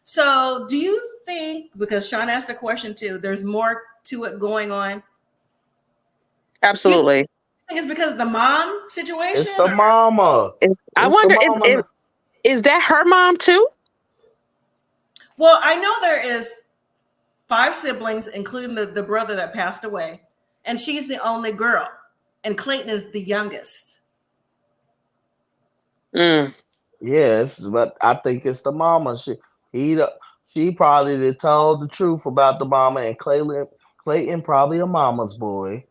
So, do you think, because Sean asked the question too, there's more to it going on? Do you Absolutely. think it's because of the mom situation? It's the Or, mama. I It's the wonder mama. is that her mom too? well, I know there is 5 siblings, including the brother that passed away, and she's the only girl, and Clayton is the youngest. Mm, Yes, but I think it's the mama. He the- she probably done told the truth about the mama, and Clayton probably a mama's boy,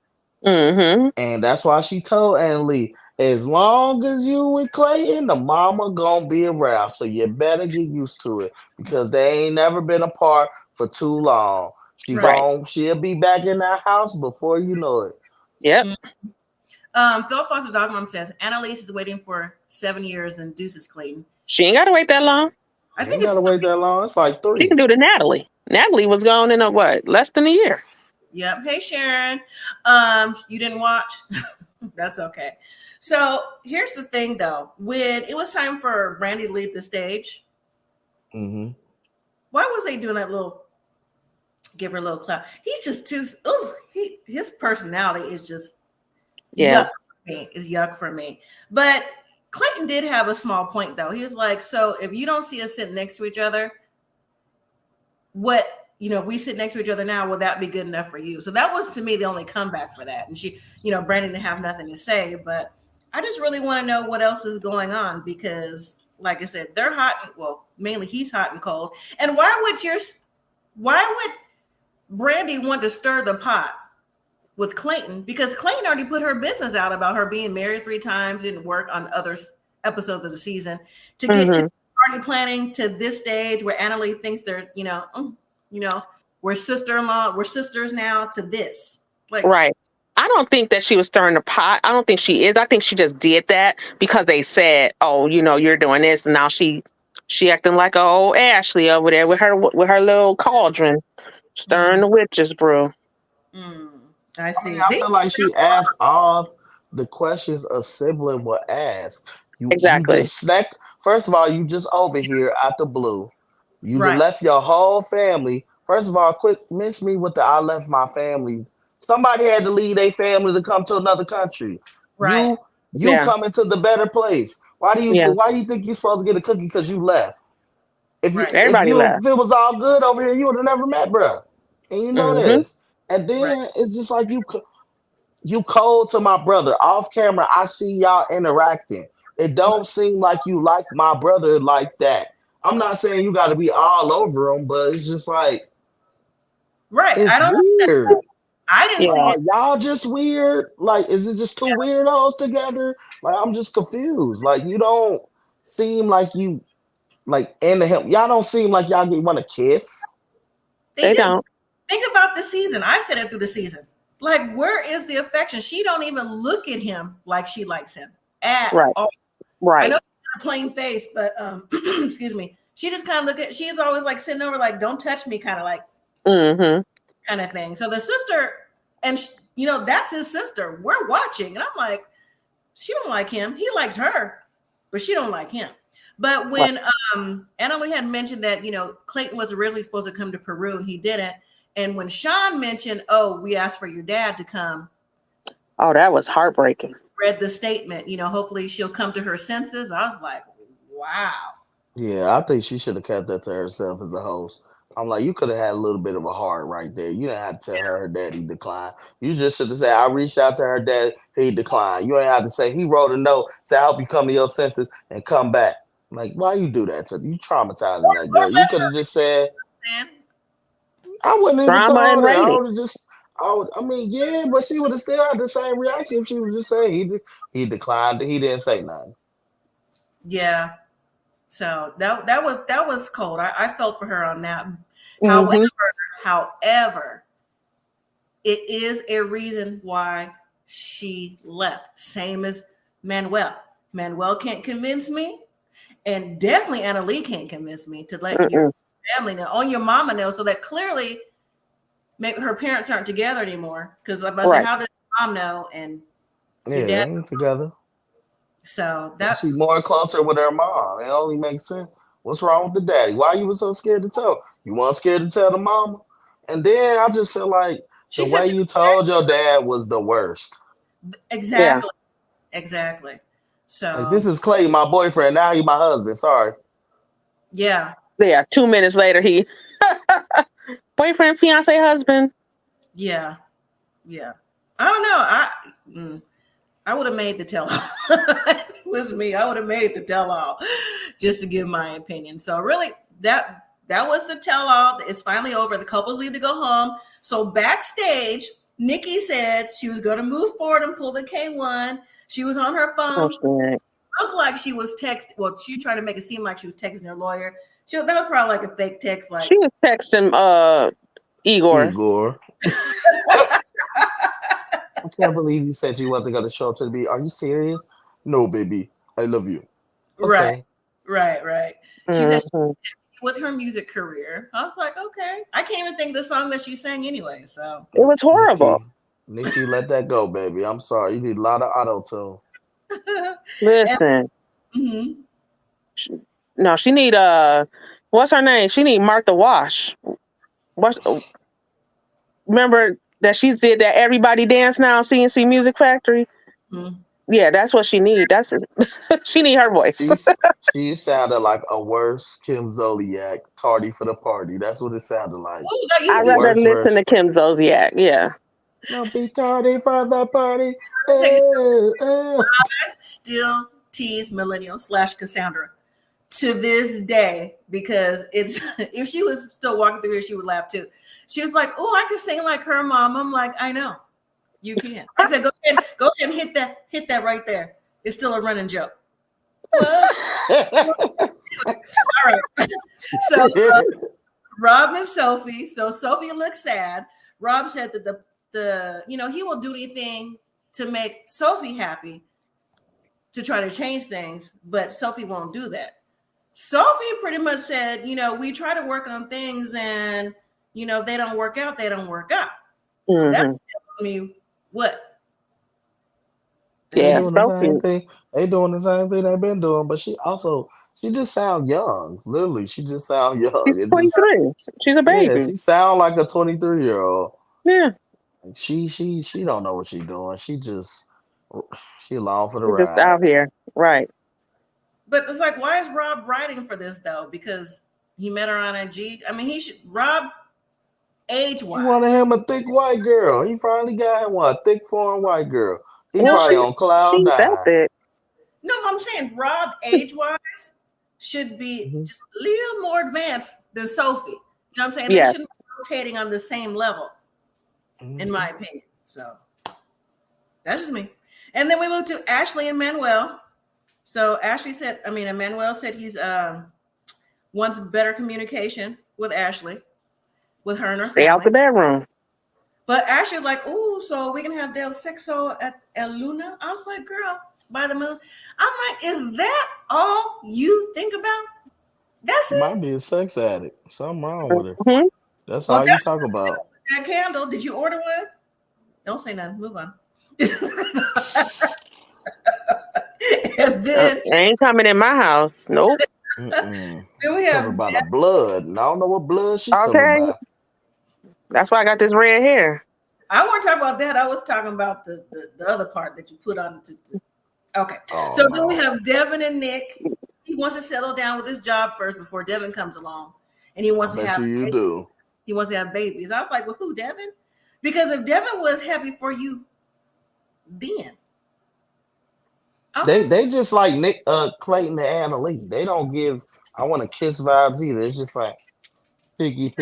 mm-hmm. and that's why she told Annalie, as long as you with Clayton, the mama gonna be around, so you better get used to it because they ain't never been apart for too long. Right. She'll be back in that house before you know it. Yep. Phil Foster's dog mom says Annalise is waiting for 7 years and deuces Clayton. She ain't gotta wait that long. I Ain't think it's gotta wait that long. It's like She can 3. do the Natalie. Natalie was gone in a what? Less than a year. Yep. Hey Sharon. You didn't watch? That's okay. So here's the thing though. When it was time for Brandy to leave the stage, Mm-hmm. why was they doing that little give her a little clap? He's just too his personality is just Yeah. yuck for me. Is yuck for me. But Clayton did have a small point though. He was like, so if you don't see us sitting next to each other, what if we sit next to each other now, will that be good enough for you? So that was to me the only comeback for that. And she, Brandon didn't have nothing to say, but I just really want to know what else is going on because, like I said, they're hot. Well, mainly he's hot and cold. And why would Brandy want to stir the pot with Clayton? Because Clayton already put her business out about her being married 3 times, didn't work on other episodes of the season to get to Mm-hmm. party planning to this stage where Annalie thinks they're, we're sister-in-law, we're sisters now to this. Like, Right. I don't think that she was stirring the pot. I don't think she is. I think she just did that because they said, "Oh, you're doing this," and now she acting like old Ashley over there with her little cauldron, stirring mm, the witches brew. mm, I I mean, see. I feel like she asked all the questions a sibling would ask. You Exactly. just snack. First of all, you just over here out the blue. You done Right, left your whole family. First of all, quit miss me with the I left my families. Somebody had to leave their family to come to another country. right, You Yeah. coming to the better place. Yeah. Why you think you're supposed to get a cookie because you left? right, Everybody If left. it was all good over here, you would have never met, bruh. And you know Mm-hmm. this. And right. then it's just like you cold to my brother off camera. I see y'all interacting. It don't seem like you like my brother like that. I'm not saying you got to be all over him, but it's just like Right. I it's don't weird. I didn't see Yeah. it. Y'all just weird. Like, is it just two weirdos together? Like, I'm just confused. Like, you don't seem like you like into him. Y'all don't seem like y'all want to kiss. They don't. Think about the season. I said it through the season. Like, where is the affection? She don't even look at him like she likes him at all. Right. I know she's got a plain face, but excuse me. She just kind of look at. She's always like sitting over, like, "Don't touch me," kind of like, kind of thing. So the sister, and that's his sister. We're watching, and I'm like, she don't like him. He likes her, but she don't like him. But when Anali had mentioned that Clayton was originally supposed to come to Peru and he didn't, and when Sean mentioned, "Oh, we asked for your dad to come," oh, that was heartbreaking. Read the statement, hopefully she'll come to her senses. I was like, wow. Yeah, I think she should have kept that to herself as a host. I'm like, you could have had a little bit of a heart right there. You didn't have to tell her daddy declined. You just should have said, I reached out to her daddy, he declined. You ain't have to say he wrote a note, say, I hope you come to your senses and come back. Like, why you do that? You traumatizing that girl. You could have just said, I wouldn't even Drama told and her. I rating. would have just, yeah, but she would have still had the same reaction if she would just say he declined. He didn't say nothing. Yeah. So that was cold. I felt for her on that. However, it is a reason why she left. Same as Manuel. Manuel can't convince me, and definitely Anali can't convince me to let your family know, on your mama know, so that clearly maybe her parents aren't together anymore. Because I'm about to say, how does mom know? And your dad ain't together. So that she's more closer with her mom. It only makes sense. What's wrong with the daddy? Why you were so scared to tell? You weren't scared to tell the mama? And then I just feel like the way you told your dad was the worst. Exactly. Yeah. Exactly. So like, this is Clay, my boyfriend. Now he's my husband. Sorry. Yeah. Yeah. 2 minutes later, he boyfriend, fiance, husband. Yeah. Yeah. I don't know. I would have made the tell-all. If it was me, I would have made the tell-all just to give my opinion. So really, that was the tell-all. It's finally over. The couples leave to go home. So backstage, Nikki said she was going to move forward and pull the K1. She was on her phone. It looked like she was texting. Well, she tried to make it seem like she was texting her lawyer. That was probably like a fake text. Like she was texting Igor. I can't believe you said you wasn't going to show up to the meeting. Are you serious? No, baby. I love you. Okay. Right. She said with her music career. I was like, okay. I can't even think of the song that she sang anyway. So it was horrible. Nikki, let that go, baby. I'm sorry. You need a lot of auto-tune. Listen. She need what's her name? She need Martha Wash. Remember that she did that Everybody Dance Now CNC Music Factory? Yeah, that's what she need. She need her voice. She sounded like a worse Kim Zolciak, tardy for the party. That's what it sounded like. I'd rather listen to Kim Zolciak. Yeah. Don't be tardy for the party. I still tease Millennial / Cassandra to this day because it's if she was still walking through here, she would laugh too. She was like, "Oh, I could sing like her mom." I'm like, "I know, you can." I said, "Go ahead and hit that right there." It's still a running joke. All right. So Rob and Sophie. So Sophie looks sad. Rob said that he will do anything to make Sophie happy to try to change things, but Sophie won't do that. Sophie pretty much said, we try to work on things and, they don't work out, they don't work out. So that tells me what? They doing the same thing. They doing the same thing they've been doing, but she just sounds young. Literally, she just sounds young. She's 23. She's a baby. Yeah, she sounds like a 23-year-old. Yeah. She don't know what she's doing. She along for the ride. Just out here. Right. But it's like, why is Rob writing for this though? Because he met her on IG. I mean, Rob age-wise. He wanted him a thick white girl. He finally got him a thick foreign white girl. He probably on cloud 9. No, I'm saying Rob age-wise should be just a little more advanced than Sophie. You know what I'm saying? They shouldn't be rotating on the same level, in my opinion. So that's just me. And then we moved to Ashley and Manuel. So Manuel said he's wants better communication with Ashley, with her and her Stay out family. the bedroom. But Ashley's like, ooh, so we can have Del Sexo at El Luna? I was like, girl, by the moon. I'm like, is that all you think about? That's She it? might be a sex addict. Something wrong with her. Mhm. That's Well, all you talk about. that candle. Did you order one? Don't say nothing. Move on. And then It ain't coming in my house. Nope. Mm-mm. then we have Covered by the blood. And I don't know what blood she covered Okay. by. That's why I got this red hair. I want to talk about that. I was talking about the other part that you put on. Okay. Oh, So no. then we have Devin and Nick. He wants to settle down with his job first before Devin comes along. And he wants I to bet have you do. He wants to have babies. I was like, well, who, Devin? Because if Devin was happy for you, then. They just like Nick Clayton and Anali. They don't give I want to kiss vibes either. It's just like piggy.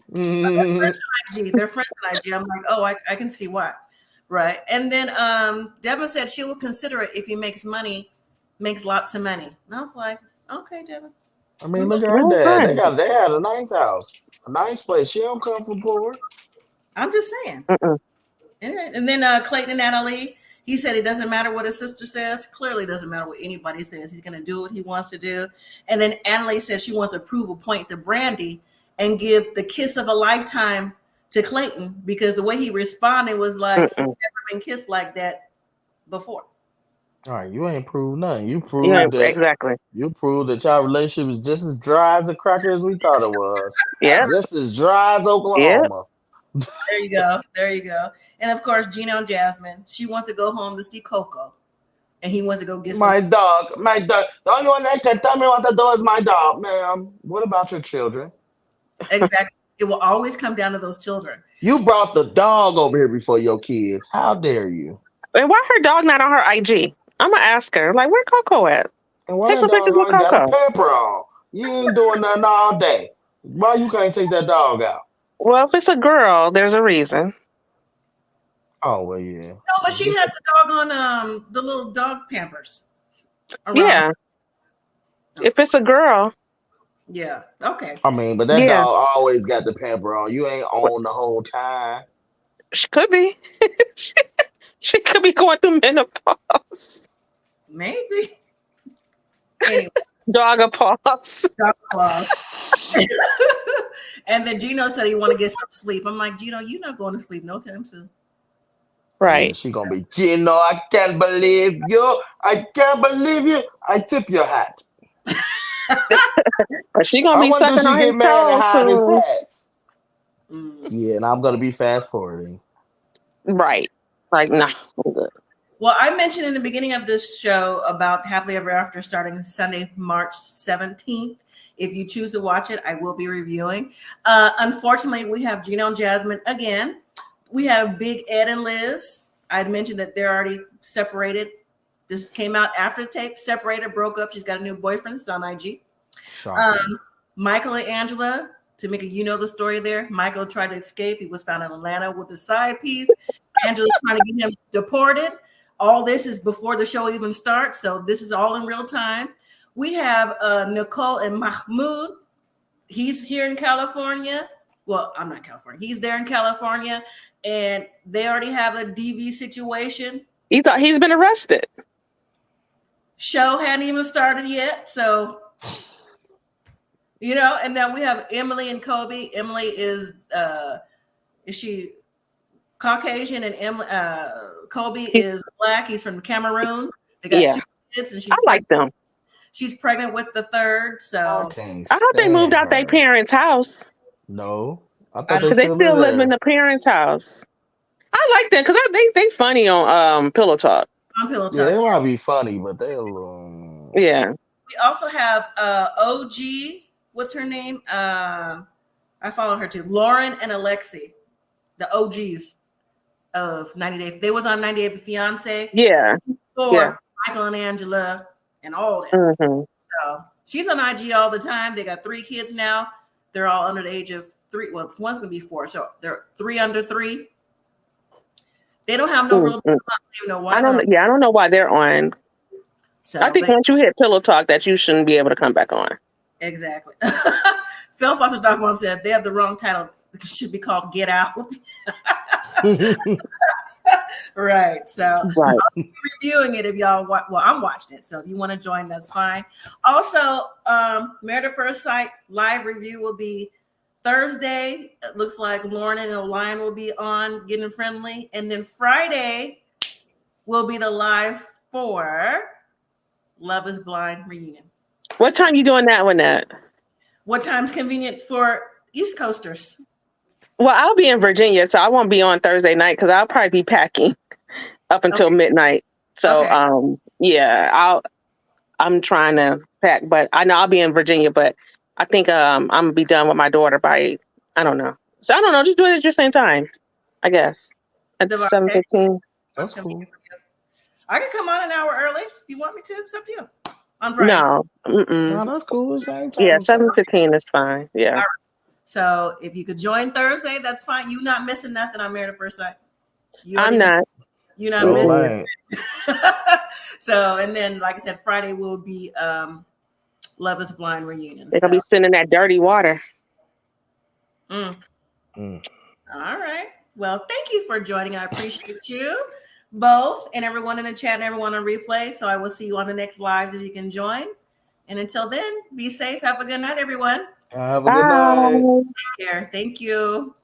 They're friends on IG. I'm like, oh, I can see why. Right. And then Devin said she will consider it if he makes lots of money. And I was like, okay, Devin. I mean, look at her dad. They had a nice house, a nice place. She don't come from poor. I'm just saying. And then Clayton and Anali, he said it doesn't matter what his sister says. Clearly, it doesn't matter what anybody says. He's going to do what he wants to do. And then Anali says she wants to prove a point to Brandy and give the kiss of a lifetime to Clayton because the way he responded was like he's never been kissed like that before. All right, you ain't proved nothing. You proved that exactly. You proved that y'all relationship was just as dry as a cracker as we thought it was. Yeah. Just as dry as Oklahoma. There you go. There you go. And of course, Gino and Jasmine, she wants to go home to see Coco. And he wants to go get my dog. The only one that can tell me what to do is my dog, ma'am. What about your children? Exactly. It will always come down to those children. You brought the dog over here before your kids. How dare you? And why her dog not on her IG? I'm gonna ask her, like, where Coco at? And why Take that some dog pictures with always got a Coco. pamper on? You ain't doing nothing all day. Why you can't take that dog out? Well, if it's a girl, there's a reason. Oh well, yeah. No, but she had the dog on the little dog Pampers. Yeah. If it's a girl. Yeah. Okay. I mean, but that dog always got the pamper on. You ain't on the whole time. She could be. she could be going through menopause. Maybe. Anyway. Dog-a-pause. And then Gino said he want to get some sleep. I'm like, Gino, you're not going to sleep no time soon. Right. Yeah, she gonna be, Gino, I can't believe you. I can't believe you. I tip your hat. But she gonna be sucking on his toes hide his too. hats. Yeah, and I'm gonna be fast forwarding. Right. Like, nah, I'm good. Well, I mentioned in the beginning of this show about Happily Ever After starting Sunday, March 17th. If you choose to watch it, I will be reviewing. Unfortunately, we have Gino and Jasmine again. We have Big Ed and Liz. I'd mentioned that they're already separated. This came out after the tape. Separated, broke up. She's got a new boyfriend. It's on IG. Michael and Angela, Tamika, you know the story there. Michael tried to escape. He was found in Atlanta with a side piece. Angela's trying to get him deported. All this is before the show even starts. So this is all in real time. We have Nicole and Mahmoud. He's here in California. Well, I'm not California. He's there in California, and they already have a DV situation. He thought he's been arrested. Show hadn't even started yet, so and then we have Emily and Kobe. Emily is she Caucasian, and Kobe is Black. He's from Cameroon. They got 2 kids, and I like them. She's pregnant with the third, so I thought they moved out their parents' house. No, I thought they still live in the parents' house. I like them because they funny on Pillow Talk. On Pillow Talk, yeah, they might be funny, but they yeah. We also have OG. What's her name? I follow her too. Lauren and Alexi, the OGs of 90 Day. They was on 90 Day Fiancé. Yeah. For Michael and Angela and all that. Mm-hmm. So she's on IG all the time. They got 3 kids now. They're all under the age of 3. Well, one's gonna be 4, so they're 3 under 3. They don't have no real. I don't even know why. I don't know why they're on. So, I think once you hit Pillow Talk, that you shouldn't be able to come back on. Exactly. Phil Foster's Dog Mom said they have the wrong title. It should be called Get Out. Right. So Right. I'll be reviewing it if y'all watch. Well, I'm watching it. So if you want to join, that's fine. Also, Married at First Sight live review will be Thursday. It looks like Lauren and O'Lion will be on Getting Friendly. And then Friday will be the live for Love is Blind reunion. What time you doing that one at? What time's convenient for East Coasters? Well, I'll be in Virginia, so I won't be on Thursday night because I'll probably be packing up until midnight. So, yeah, I'm trying to pack, but I know I'll be in Virginia. But I think I'm gonna be done with my daughter by I don't know. So I don't know. Just do it at your same time, I guess. At 7:15. That's cool. I can come on an hour early if you want me to. It's up to you. On Friday. No. No, that's cool. Same time. Yeah, 7:15 is fine. Yeah. Right. So if you could join Thursday, that's fine. You not missing nothing on Married at First Sight. I'm not. You're not missing. So, and then, like I said, Friday will be Love is Blind reunion. They're gonna be sending that dirty water. All right. Well, thank you for joining. I appreciate you both and everyone in the chat and everyone on replay. So I will see you on the next live if you can join. And until then, be safe. Have a good night, everyone. Have a good night. Take care. Thank you.